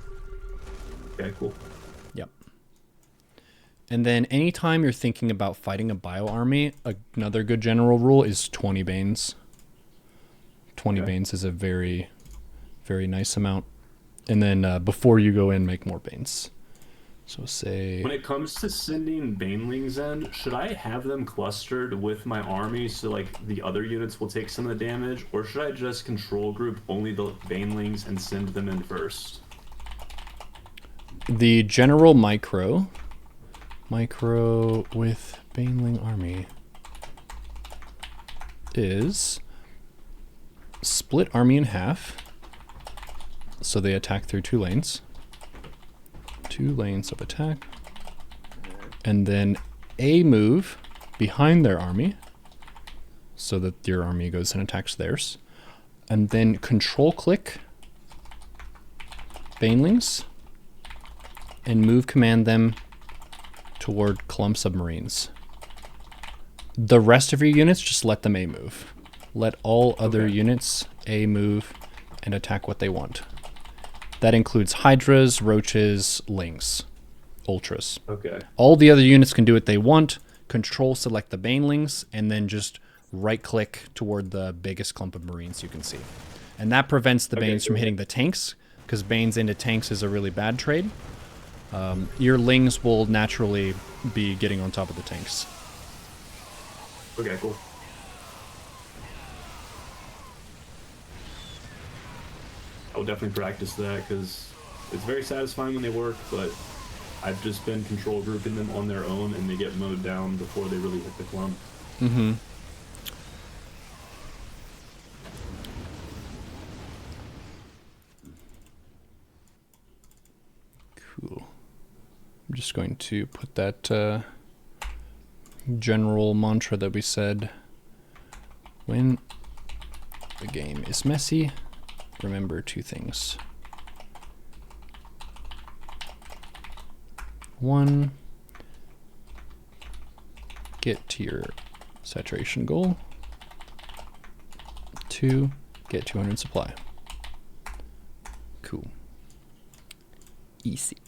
Okay, cool.
Yep. And then anytime you're thinking about fighting a bio army, another good general rule is 20 Banes. 20 Banes is a very, very nice amount. And then before you go in, make more Banes. So say...
When it comes to sending Banelings in, should I have them clustered with my army so like the other units will take some of the damage? Or should I just control group only the Banelings and send them in first?
The general micro with Baneling army is split army in half, so they attack through 2 lanes. 2 lanes of attack, and then a move behind their army so that your army goes and attacks theirs, and then control click Banelings and move command them toward clumps of Marines. The rest of your units, just let them A move. Let all other units A move and attack what they want. That includes Hydras, Roaches, Lings, Ultras.
Okay.
All the other units can do what they want. Control select the Banelings, and then just right-click toward the biggest clump of Marines you can see. And that prevents the Banes from hitting the tanks, because Banes into tanks is a really bad trade. Your Lings will naturally be getting on top of the tanks.
Okay, cool. I will definitely practice that because it's very satisfying when they work, but I've just been control grouping them on their own and they get mowed down before they really hit the clump.
Mm-hmm. Cool. I'm just going to put that general mantra that we said. When the game is messy, remember 2 things. 1, get to your saturation goal. 2, get 200 supply. Cool. Easy.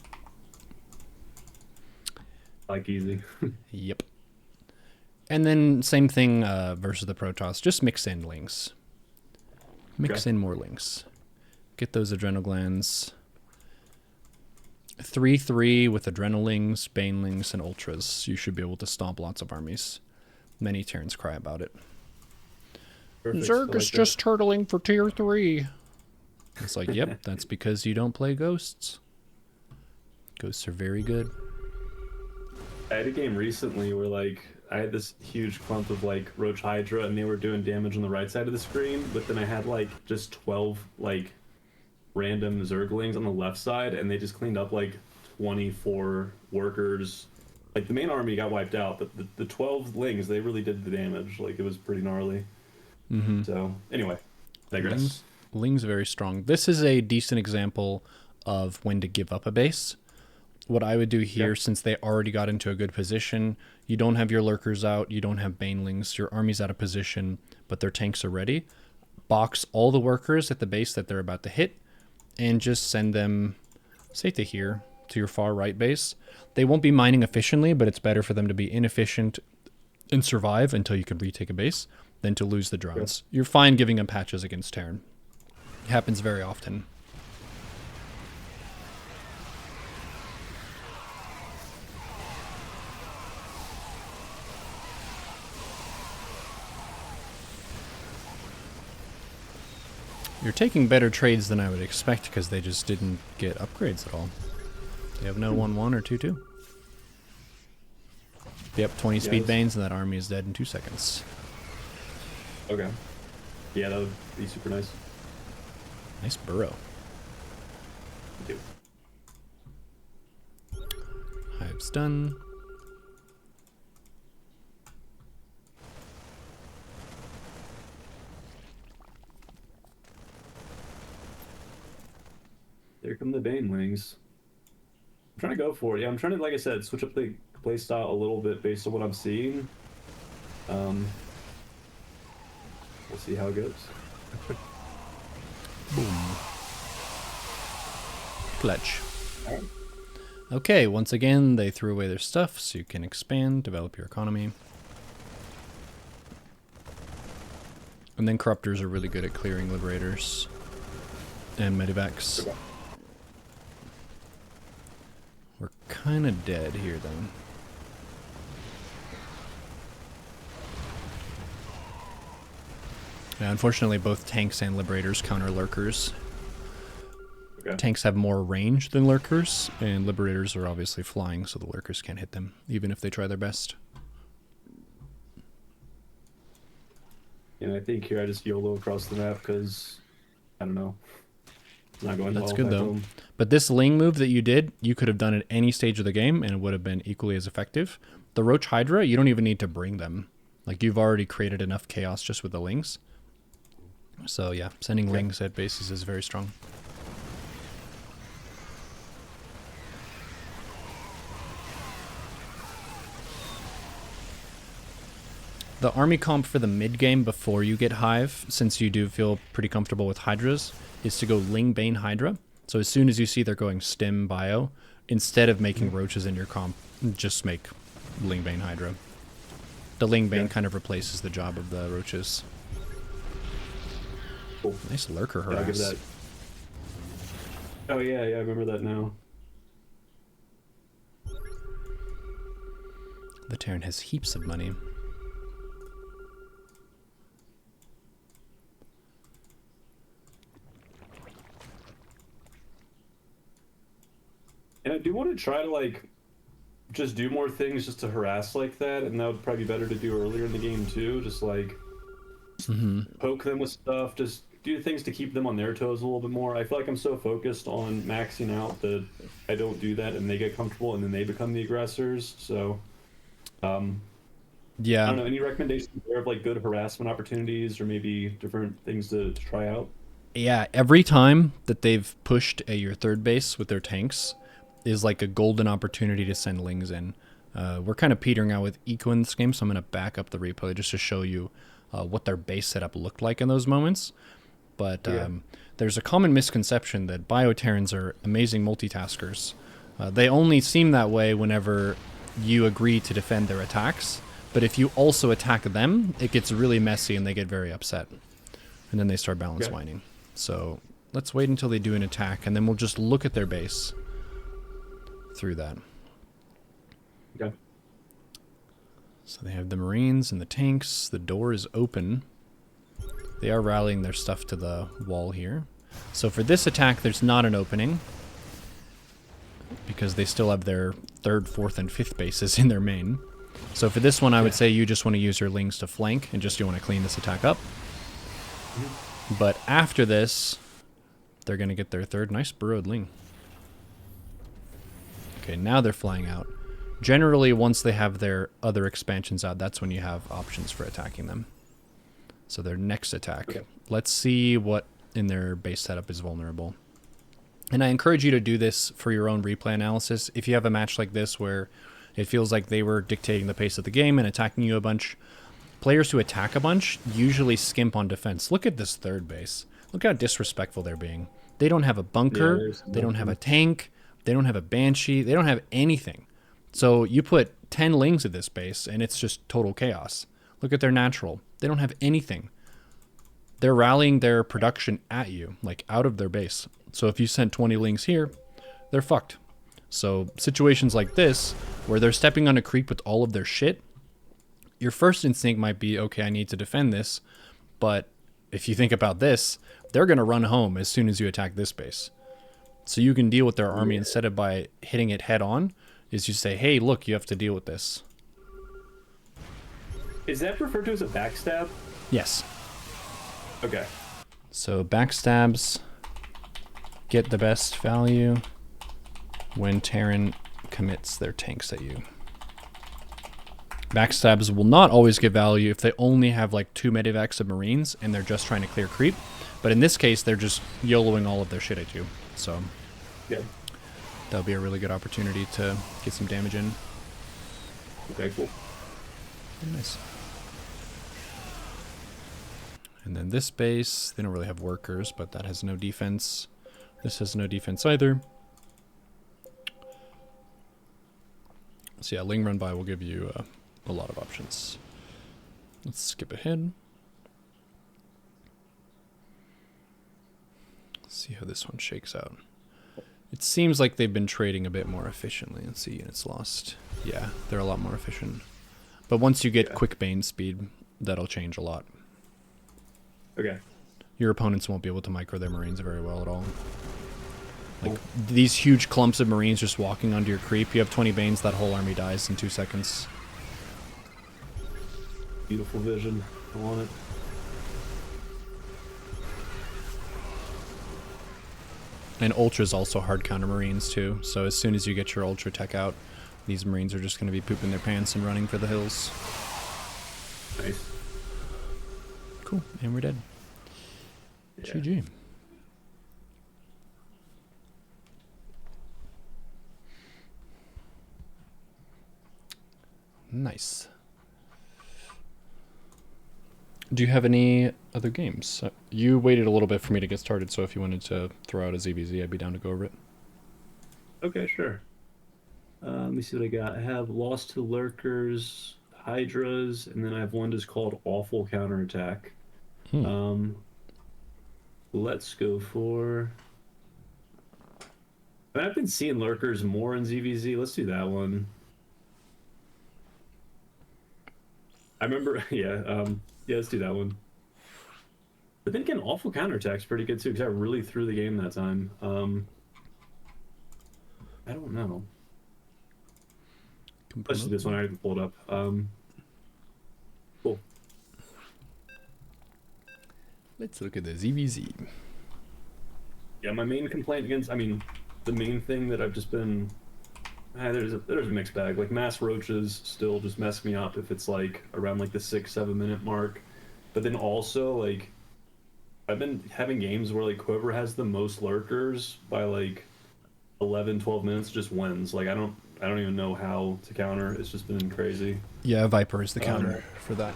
Like easy.
Yep. And then same thing versus the Protoss. Just mix in Lings. Mix in more Lings. Get those adrenal glands. 3-3 with Adrenalings, Banelings, and Ultras. You should be able to stomp lots of armies. Many Terrans cry about it.
Perfect.
Zerg
I
is
like
just turtling for tier 3. It's like, yep, that's because you don't play Ghosts. Ghosts are very good.
I had a game recently where like I had this huge clump of like Roach Hydra and they were doing damage on the right side of the screen, but then I had like just 12 like random Zerglings on the left side and they just cleaned up like 24 workers. Like the main army got wiped out, but the 12 Lings, they really did the damage. Like it was pretty gnarly.
Mm-hmm.
So anyway, digress.
Ling's very strong. This is a decent example of when to give up a base. What I would do here, since they already got into a good position, you don't have your lurkers out, you don't have banelings, your army's out of position, but their tanks are ready. Box all the workers at the base that they're about to hit, and just send them, say to here, to your far right base. They won't be mining efficiently, but it's better for them to be inefficient and survive until you can retake a base than to lose the drones. You're fine giving them patches against Terran. It happens very often. You're taking better trades than I would expect because they just didn't get upgrades at all. They have no 1-1 or 2-2. Yep, 20 speed banes and that army is dead in 2 seconds.
Okay. Yeah, that would be super nice.
Nice burrow.
Thank you.
Hive's done.
there come the banelings. I'm trying to go for it. Yeah, I'm trying to, like I said, switch up the play style a little bit based on what I'm seeing. We'll see how it goes.
Boom. Clutch.
Alright.
Okay, once again, they threw away their stuff, so you can expand, develop your economy. And then Corruptors are really good at clearing Liberators and Medivacs.
Okay.
We're kind of dead here, then. Yeah, unfortunately, both tanks and Liberators counter Lurkers.
Okay.
Tanks have more range than Lurkers, and Liberators are obviously flying, so the Lurkers can't hit them, even if they try their best.
And I think here I just YOLO across the map because, I don't know. It's not going
That's
well
good,
back
though.
home.
But this Ling move that you did, you could have done at any stage of the game, and it would have been equally as effective. The Roach Hydra, you don't even need to bring them. Like, you've already created enough chaos just with the Lings. So, yeah, sending Lings at bases is very strong. The army comp for the mid game before you get Hive, since you do feel pretty comfortable with Hydras, is to go Ling Bane Hydra. So as soon as you see they're going Stim Bio, instead of making Roaches in your comp, just make Ling Bane Hydra. The Ling Bane kind of replaces the job of the Roaches.
Cool.
Nice Lurker
Yeah, I'll give
harass.
that. Oh yeah, I remember that now.
The Terran has heaps of money.
And I do want to try to like just do more things just to harass like that, and that would probably be better to do earlier in the game too. Just like poke them with stuff, just do things to keep them on their toes a little bit more. I feel like I'm so focused on maxing out that I don't do that, and they get comfortable, and then they become the aggressors. So,
Yeah.
I don't know. Any recommendations there of like good harassment opportunities, or maybe different things to try out?
Yeah, every time that they've pushed your third base with their tanks is like a golden opportunity to send Lings in. We're kind of petering out with Eco in this game, so I'm going to back up the replay just to show you what their base setup looked like in those moments. But there's a common misconception that Bio-Terrans are amazing multitaskers. They only seem that way whenever you agree to defend their attacks. But if you also attack them, it gets really messy and they get very upset. And then they start balance whining. So let's wait until they do an attack, and then we'll just look at their base through that.
Okay.
So they have the Marines and the tanks. The door is open. They are rallying their stuff to the wall here. So for this attack, there's not an opening, because they still have their third, fourth, and fifth bases in their main. So for this one, I would say you just want to use your Lings to flank, and just you want to clean this attack up. But after this, they're going to get their third. Nice burrowed Ling. Okay, now they're flying out. Generally, once they have their other expansions out, that's when you have options for attacking them. So their next attack.
Okay.
Let's see what in their base setup is vulnerable. And I encourage you to do this for your own replay analysis. If you have a match like this where it feels like they were dictating the pace of the game and attacking you a bunch, players who attack a bunch usually skimp on defense. Look at this third base. Look how disrespectful they're being. They don't have a bunker. They don't have a tank. They don't have a Banshee. They don't have anything. So you put 10 Lings at this base, and it's just total chaos. Look at their natural. They don't have anything. They're rallying their production at you, like out of their base. So if you send 20 Lings here, they're fucked. So situations like this, where they're stepping on a creep with all of their shit, your first instinct might be, okay, I need to defend this. But if you think about this, they're going to run home as soon as you attack this base. So you can deal with their army instead of by hitting it head on, is you say, hey, look, you have to deal with this.
Is that referred to as a backstab?
Yes.
Okay.
So backstabs get the best value when Terran commits their tanks at you. Backstabs will not always give value if they only have like 2 medivacs of Marines and they're just trying to clear creep. But in this case, they're just YOLOing all of their shit at you. So
Yeah.
That'll be a really good opportunity to get some damage in.
Okay, cool.
Nice. And then this base, they don't really have workers, but that has no defense. This has no defense either. So yeah, Ling Run-by will give you a lot of options. Let's skip ahead. Let's see how this one shakes out. It seems like they've been trading a bit more efficiently. Let's see, units lost. Yeah, they're a lot more efficient. But once you get quick Bane speed, that'll change a lot.
Okay.
Your opponents won't be able to micro their Marines very well at all. Like, these huge clumps of Marines just walking onto your creep, you have 20 Banes, that whole army dies in 2 seconds.
Beautiful vision. I want it.
And Ultra's also hard counter Marines too, so as soon as you get your Ultra tech out, these Marines are just going to be pooping their pants and running for the hills.
Nice.
Cool, and we're dead.
Yeah.
GG. Nice. Do you have any other games? You waited a little bit for me to get started, so if you wanted to throw out a ZVZ, I'd be down to go over it.
Okay, sure. Let me see what I got. I have Lost to Lurkers, Hydras, and then I have one just called Awful Counterattack. Let's go for... I've been seeing Lurkers more in ZVZ. Let's do that one. I remember, yeah, let's do that one. But then again, Awful Counterattack's pretty good too, because I really threw the game that time. I don't know. Let's do this one. I already pulled up. Cool.
Let's look at the ZVZ.
Yeah, my main complaint against, I mean, the main thing that I've just been, there's a mixed bag. Like mass roaches still just mess me up if it's like around like the 6-7 minute mark. But then also like, I've been having games where like whoever has the most lurkers by like 11-12 minutes just wins. Like I don't even know how to counter. It's just been crazy.
Yeah, Viper is the counter for that.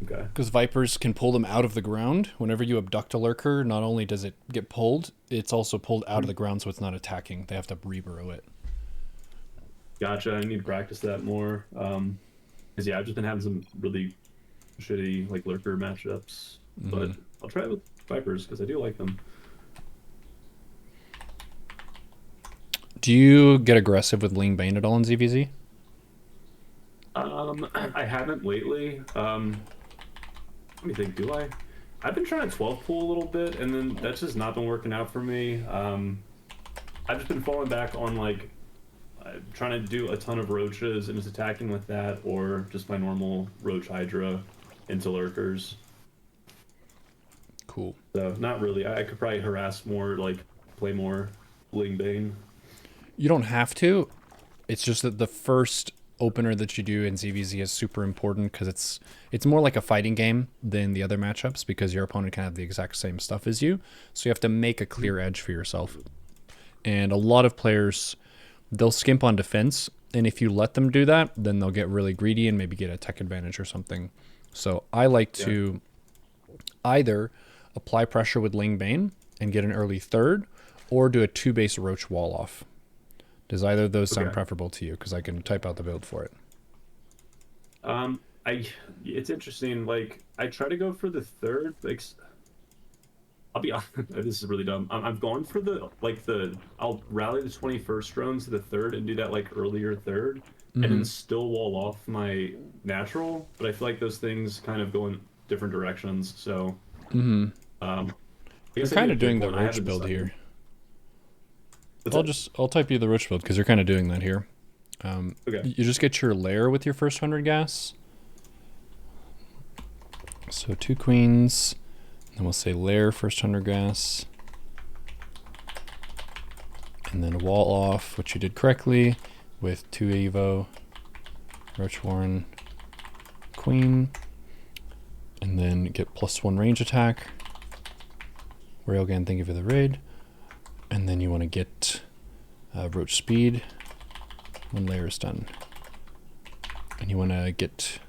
Okay.
Because Vipers can pull them out of the ground. Whenever you abduct a lurker, not only does it get pulled, it's also pulled out of the ground, so it's not attacking. They have to reburrow it.
Gotcha. I need to practice that more. Because yeah, I've just been having some really shitty like lurker matchups. But I'll try it with Vipers because I do like them.
Do you get aggressive with Ling Bane at all in ZVZ?
I haven't lately. Let me think, do I? I've been trying to 12 pull a little bit, and then that's just not been working out for me. I've just been falling back on like trying to do a ton of roaches and just attacking with that, or just my normal roach hydra into lurkers.
Cool.
So not really. I could probably harass more, like play more Ling Bane.
You don't have to. It's just that the first opener that you do in ZVZ is super important because it's more like a fighting game than the other matchups because your opponent can have the exact same stuff as you. So you have to make a clear edge for yourself. And a lot of players, they'll skimp on defense, and if you let them do that, then they'll get really greedy and maybe get a tech advantage or something. So I like to either apply pressure with Ling Bane and get an early third, or do a 2-base Roach wall off. Does either of those sound preferable to you? Because I can type out the build for it.
It's interesting. Like I try to go for the third. Like, I'll be honest, this is really dumb. I'm going for I'll rally the 21st drones to the third and do that like earlier third, and then still wall off my natural. But I feel like those things kind of go in different directions. So,
you're kind of doing the Roach build here. I'll type you the Roach build because you're kind of doing that here. You just get your lair with your first 100 gas. So 2 queens, then we'll say lair first 100 gas, and then wall off, which you did correctly, with 2 Evo, Roach Warren, queen, and then get +1 range attack. Railgun, thank you for the raid. And then you want to get Roach speed when layer is done. And you want to get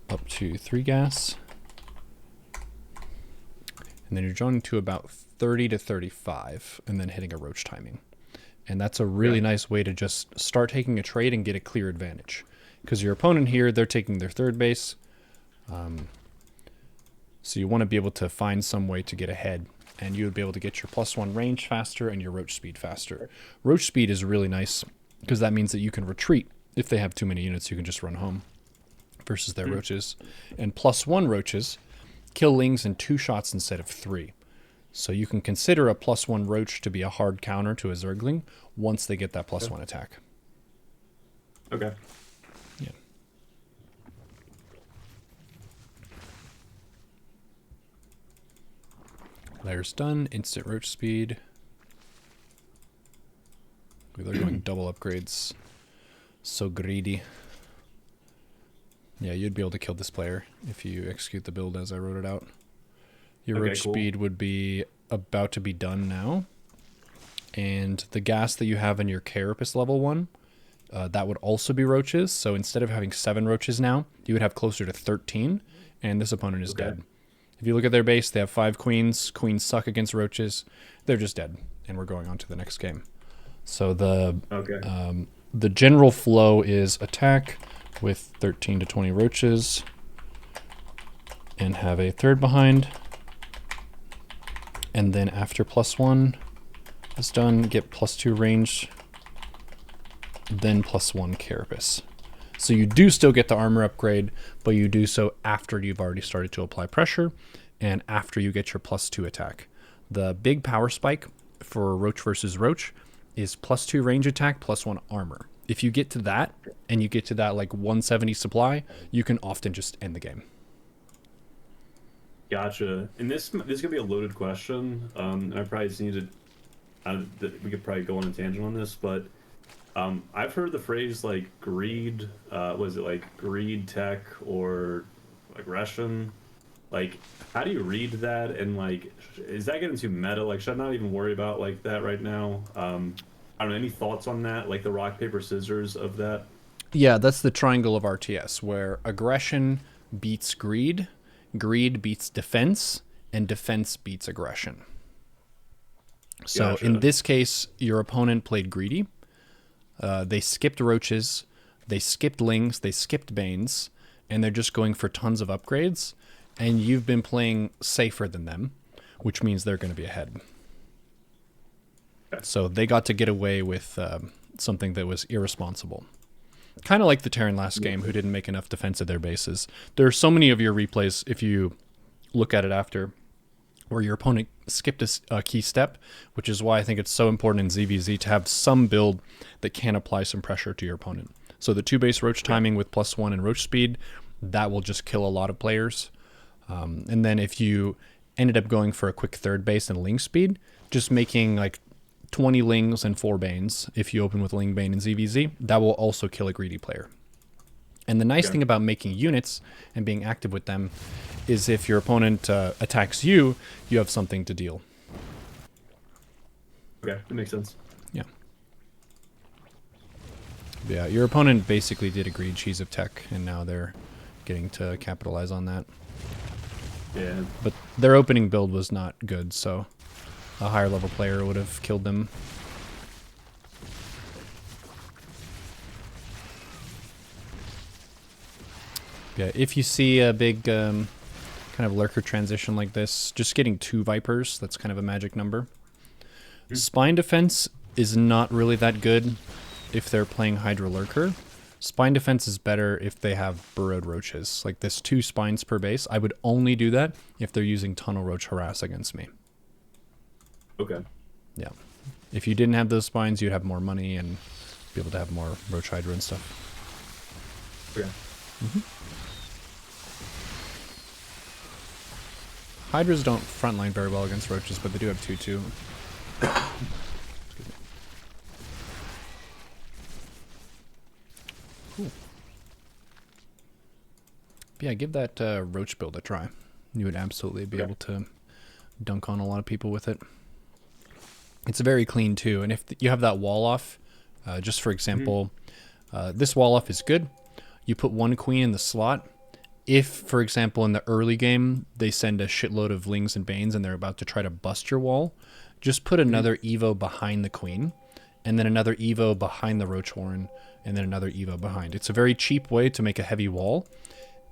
up to 3 gas. And then you're drawing to about 30 to 35 and then hitting a Roach timing. And that's a really nice way to just start taking a trade and get a clear advantage. Because your opponent here, they're taking their 3rd base. So you want to be able to find some way to get ahead. And you would be able to get your +1 range faster and your Roach speed faster. Roach speed is really nice because that means that you can retreat. If they have too many units, you can just run home versus their Roaches. And +1 Roaches kill Lings in 2 shots instead of 3. So you can consider a +1 Roach to be a hard counter to a Zergling once they get that +1 attack.
Okay.
Yeah. Layer's done. Instant Roach speed. They're going double upgrades. So greedy. Yeah, you'd be able to kill this player if you execute the build as I wrote it out. Your Roach speed would be about to be done now. And the gas that you have in your Carapace level 1, that would also be Roaches. So instead of having 7 Roaches now, you would have closer to 13. And this opponent is dead. If you look at their base, they have 5 Queens. Queens suck against Roaches. They're just dead. And we're going on to the next game. So the general flow is attack with 13 to 20 Roaches and have a 3rd behind. And then after +1 is done, get +2 range, then +1 Carapace. So you do still get the armor upgrade, but you do so after you've already started to apply pressure and after you get your +2 attack. The big power spike for Roach versus Roach is +2 range attack, +1 armor. If you get to that, and you get to that like 170 supply, you can often just end the game.
Gotcha. And this could be a loaded question. And I probably just need to. We could probably go on a tangent on this, but I've heard the phrase like greed. Was it like greed tech or aggression? Like, how do you read that? And like, is that getting too meta? Like, should I not even worry about like that right now? I don't know, any thoughts on that? Like the rock, paper, scissors of that?
Yeah, that's the triangle of RTS, where aggression beats greed, greed beats defense, and defense beats aggression. So in this case, your opponent played greedy. They skipped Roaches, they skipped Lings, they skipped Banes, and they're just going for tons of upgrades. And you've been playing safer than them, which means they're going to be ahead. So they got to get away with something that was irresponsible. Kind of like the Terran last game, who didn't make enough defense of their bases. There are so many of your replays, if you look at it after, where your opponent skipped a key step, which is why I think it's so important in ZVZ to have some build that can apply some pressure to your opponent. So the 2 base Roach timing with +1 and Roach speed, that will just kill a lot of players. And then if you ended up going for a quick 3rd base and Ling speed, just making like 20 Lings and 4 Banes, if you open with Ling, Bane, and ZVZ, that will also kill a greedy player. And the nice thing about making units and being active with them is if your opponent attacks you, you have something to deal.
Okay, that makes sense.
Yeah. Yeah, your opponent basically did a greed cheese of tech, and now they're getting to capitalize on that.
Yeah.
But their opening build was not good, so a higher level player would have killed them. Yeah, if you see a big kind of lurker transition like this, just getting 2 Vipers, that's kind of a magic number. Spine defense is not really that good if they're playing Hydra Lurker. Spine defense is better if they have burrowed Roaches. Like this 2 spines per base, I would only do that if they're using Tunnel Roach Harass against me.
Okay.
Yeah. If you didn't have those spines, you'd have more money and be able to have more Roach Hydra and stuff.
Okay.
Hydras don't frontline very well against Roaches, but they do have 2-2. Cool. But yeah, give that Roach build a try. You would absolutely be able to dunk on a lot of people with it. It's very clean too. And if you have that wall off, just for example, this wall off is good. You put one queen in the slot. If, for example, in the early game, they send a shitload of Lings and Banes and they're about to try to bust your wall, just put another Evo behind the queen, and then another Evo behind the Roach Warren, and then another Evo behind. It's a very cheap way to make a heavy wall,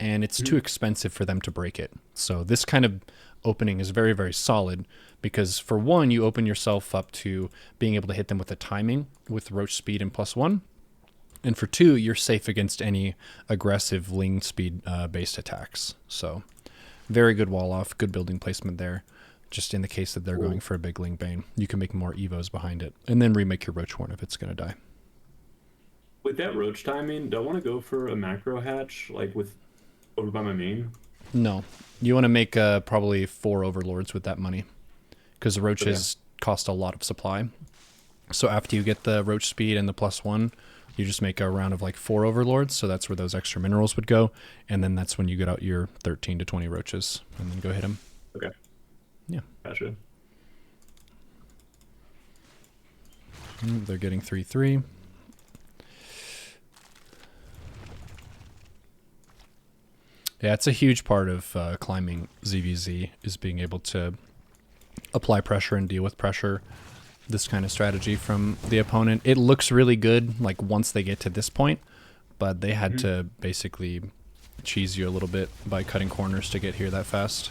and it's too expensive for them to break it. So this kind of opening is very, very solid because, for one, you open yourself up to being able to hit them with the timing with Roach speed and +1. And for two, you're safe against any aggressive Ling speed based attacks. So very good wall off, good building placement there. Just in the case that they're going for a big Ling Bane, you can make more Evos behind it and then remake your Roach Horn if it's going to die.
With that Roach timing, do I want to go for a macro hatch like with over by my main?
No, you want to make probably 4 Overlords with that money because the Roaches cost a lot of supply. So after you get the Roach speed and the +1, you just make a round of like 4 Overlords, so that's where those extra minerals would go, and then that's when you get out your 13 to 20 Roaches, and then go hit them.
Okay.
Yeah.
Gotcha.
They're getting 3/3. Yeah, it's a huge part of climbing ZVZ, is being able to apply pressure and deal with pressure. This kind of strategy from the opponent. It looks really good like once they get to this point, but they had to basically cheese you a little bit by cutting corners to get here that fast.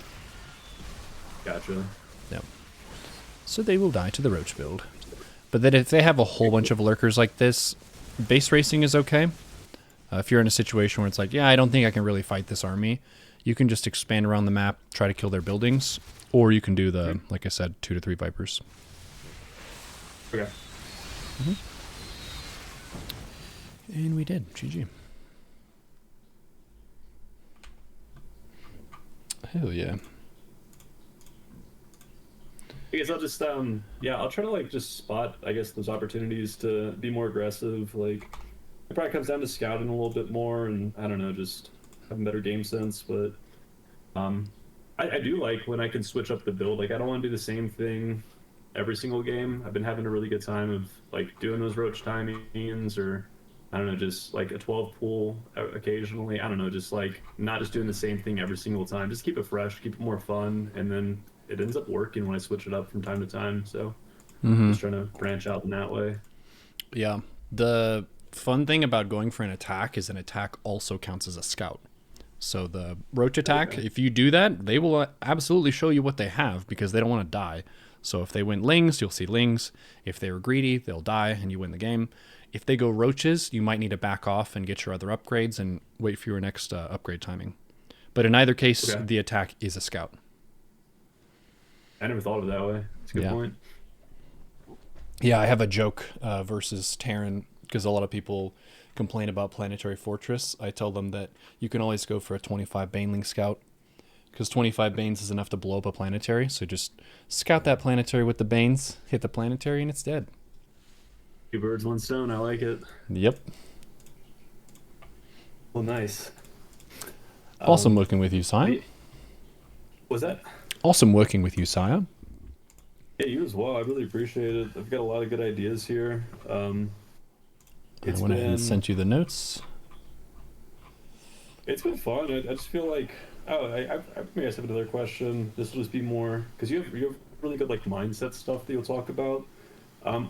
Gotcha.
Yep. So they will die to the Roach build. But then if they have a whole bunch of lurkers like this, base racing is okay. If you're in a situation where it's like, yeah, I don't think I can really fight this army, you can just expand around the map, try to kill their buildings, or you can do the, like I said, 2 to 3 Vipers.
Okay.
And we did. GG. Hell yeah.
I guess I'll just I'll try to like just spot those opportunities to be more aggressive. Like it probably comes down to scouting a little bit more and I don't know, just having better game sense, but I do like when I can switch up the build. Like I don't want to do the same thing every single game. I've been having a really good time of like doing those Roach timings, or I don't know, just like a 12 pool occasionally. I don't know, just like not just doing the same thing every single time. Just keep it fresh, keep it more fun, and then it ends up working when I switch it up from time to time. So just trying to branch out in that way.
Yeah. The fun thing about going for an attack is an attack also counts as a scout. So the Roach attack, if you do that, they will absolutely show you what they have because they don't want to die. So if they went Lings, you'll see Lings. If they were greedy, they'll die and you win the game. If they go Roaches, you might need to back off and get your other upgrades and wait for your next upgrade timing. But in either case, the attack is a scout.
I never thought of it that way. That's a good point.
Yeah, I have a joke versus Terran because a lot of people complain about Planetary Fortress. I tell them that you can always go for a 25 Baneling scout because 25 Banes is enough to blow up a planetary. So just scout that planetary with the Banes, hit the planetary, and it's dead.
2 birds, 1 stone. I like it.
Yep.
Well, nice.
Awesome working with you, Sire.
Was that?
Awesome working with you, Sire.
Yeah, you as well. I really appreciate it. I've got a lot of good ideas here.
I went ahead and sent you the notes.
It's been fun. I just feel like... Oh, I may have another question. This will just be more... Because you have really good like mindset stuff that you'll talk about.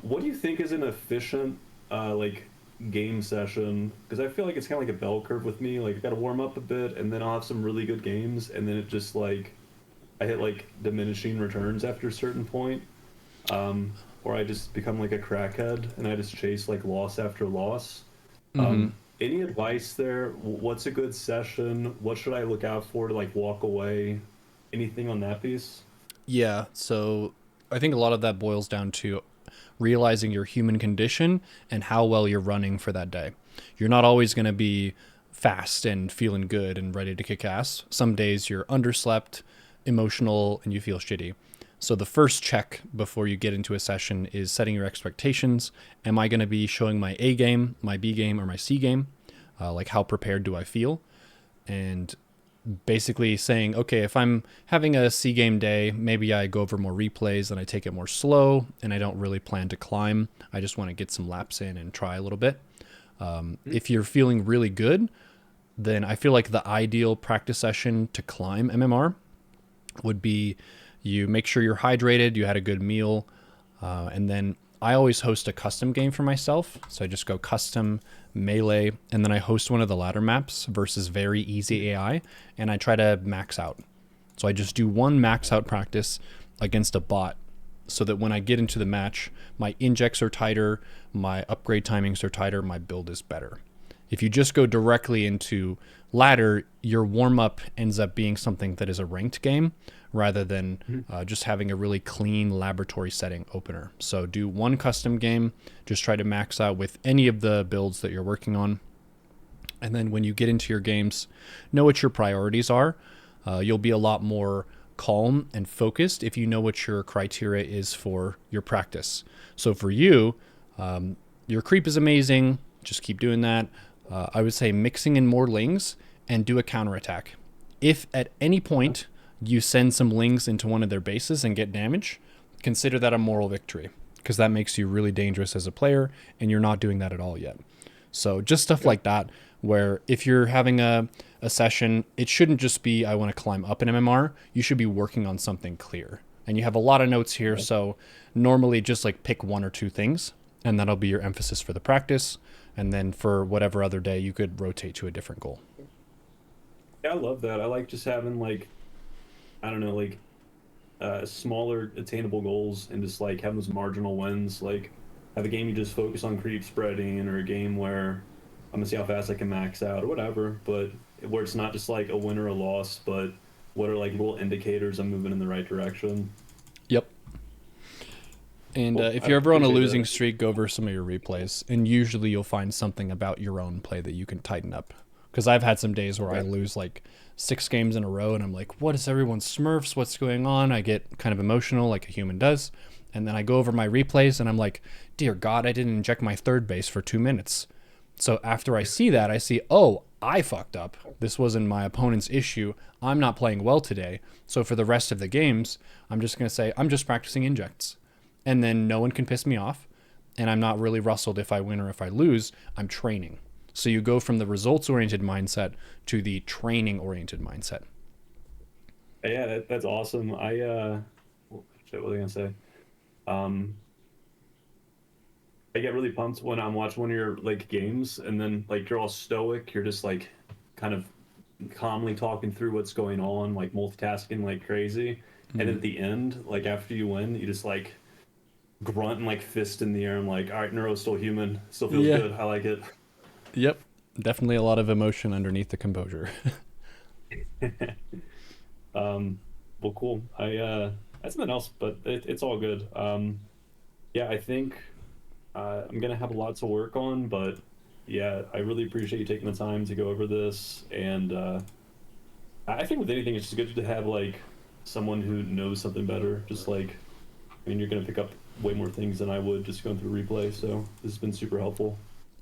What do you think is an efficient like game session? Because I feel like it's kind of like a bell curve with me. Like I got to warm up a bit, and then I'll have some really good games, and then it just like I hit like diminishing returns after a certain point, or I just become like a crackhead and I just chase like loss after loss. Any advice there? What's a good session? What should I look out for to like walk away? Anything on that piece?
Yeah, so I think a lot of that boils down to realizing your human condition and how well you're running for that day. You're not always going to be fast and feeling good and ready to kick ass. Some days you're underslept, emotional, and you feel shitty. So the first check before you get into a session is setting your expectations. Am I going to be showing my A game, my B game, or my C game? Like how prepared do I feel? And basically saying, okay, if I'm having a C game day, maybe I go over more replays and I take it more slow and I don't really plan to climb. I just want to get some laps in and try a little bit. If you're feeling really good, then I feel like the ideal practice session to climb MMR would be you make sure you're hydrated, you had a good meal, and then I always host a custom game for myself. So I just go custom, melee, and then I host one of the ladder maps versus very easy AI, and I try to max out. So I just do one max out practice against a bot so that when I get into the match, my injects are tighter, my upgrade timings are tighter, my build is better. If you just go directly into ladder, your warm-up ends up being something that is a ranked game rather than just having a really clean laboratory setting opener. So do one custom game, just try to max out with any of the builds that you're working on. And then when you get into your games, know what your priorities are. You'll be a lot more calm and focused if you know what your criteria is for your practice. So for you, your creep is amazing. Just keep doing that. I would say mixing in more lings and do a counterattack. If at any point you send some lings into one of their bases and get damage, consider that a moral victory, because that makes you really dangerous as a player, and you're not doing that at all yet. So just stuff like that, where if you're having a session, it shouldn't just be, I want to climb up an MMR. You should be working on something clear. And you have a lot of notes here, so normally just like pick one or two things, and that'll be your emphasis for the practice. And then for whatever other day, you could rotate to a different goal.
Yeah, I love that. I like just having like, I don't know, like smaller attainable goals and just like having those marginal wins. Like have a game you just focus on creep spreading, or a game where I'm gonna see how fast I can max out or whatever, but where it's not just like a win or a loss, but what are like little indicators I'm moving in the right direction.
Yep. And
Well,
if
I
you're ever on a
appreciate
losing
that.
streak, go over some of your replays, and usually you'll find something about your own play that you can tighten up. Because I've had some days where I lose like 6 games in a row, and I'm like, what is everyone's Smurfs? What's going on? I get kind of emotional like a human does. And then I go over my replays, and I'm like, dear God, I didn't inject my third base for 2 minutes. So after I see that, I see, oh, I fucked up. This wasn't my opponent's issue. I'm not playing well today. So for the rest of the games, I'm just going to say, I'm just practicing injects. And then no one can piss me off. And I'm not really rustled if I win or if I lose. I'm training. So you go from the results-oriented mindset to the training-oriented mindset.
Yeah, that's awesome. Shit, what was I gonna say? Um, I get really pumped when I'm watching one of your like games, and then like you're all stoic. You're just like kind of calmly talking through what's going on, like multitasking like crazy. And at the end, like after you win, you just like grunt and like fist in the air. I'm like, all right, Neuro's still human. Still feels
Yeah.
good. I like it.
Yep. Definitely a lot of emotion underneath the composure.
Well, cool. That's something else, but it's all good. Yeah, I think I'm gonna have a lot to work on, but yeah, I really appreciate you taking the time to go over this. And I think with anything, it's just good to have like someone who knows something better. Just like, I mean, you're gonna pick up way more things than I would just going through replay. So this has been super helpful.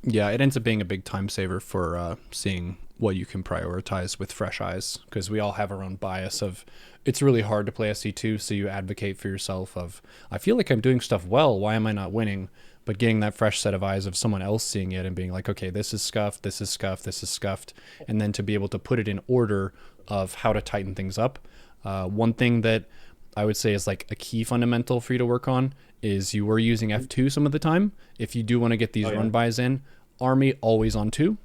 Yeah, it ends up being a big time saver for seeing what you can prioritize with fresh eyes, because we all have our own bias of it's really hard to play SC2, so you advocate for yourself of, I feel like I'm doing stuff well, why am I not winning? But getting that fresh set of eyes of someone else seeing it and being like, okay, this is scuffed, this is scuffed, this is scuffed, and then to be able to put it in order of how to tighten things up. One thing that I would say is like a key fundamental for you to work on is you were using F2 some of the time. If you do want to get these
Oh yeah.
run-bys in, army always on 2,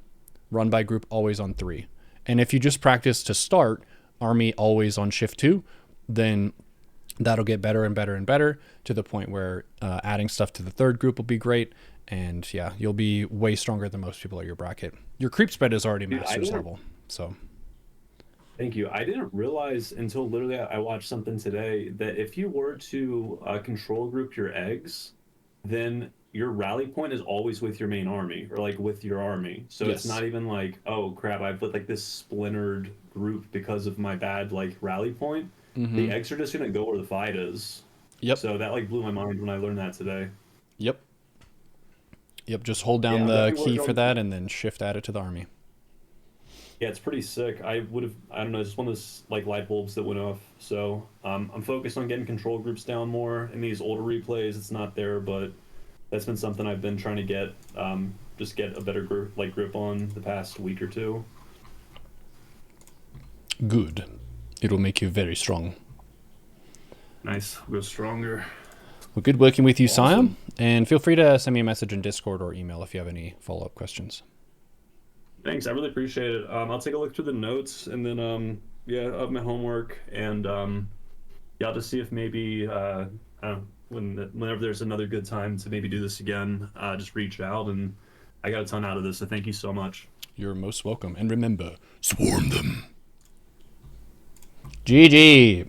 run-by group always on 3. And if you just practice to start, army always on shift 2, then that'll get better and better and better to the point where adding stuff to the third group will be great. And yeah, you'll be way stronger than most people at your bracket. Your creep spread is already
Dude, I
master's
didn't
level. So
Thank you. I didn't realize until literally I watched something today that if you were to control group your eggs, then your rally point is always with your main army or like with your army. So it's
yes.
not even like, oh crap, I've put like this splintered group because of my bad like rally point. The
Mm-hmm.
eggs are just gonna go where the fight is.
Yep.
So that like blew my mind when I learned that today.
Yep. Yep. Just hold
Yeah,
down
I'm
the
definitely
key
working
for
on.
that and then shift add it to the army.
Yeah, it's pretty sick. I don't know, just one of those like light bulbs that went off. So I'm focused on getting control groups down more. In these older replays, it's not there, but that's been something I've been trying to get, just get a better grip on the past week or two.
Good. It'll make you very strong.
Nice. We'll go stronger.
Well, good working with you,
Awesome.
Siam. And feel free to send me a message in Discord or email if you have any follow-up questions.
Thanks. I really appreciate it. I'll take a look through the notes and then, yeah, of my homework and, yeah, I'll just see if maybe, I don't know, whenever there's another good time to maybe do this again, just reach out. And I got a ton out of this, so thank you so much.
You're most welcome. And remember, swarm them. GG.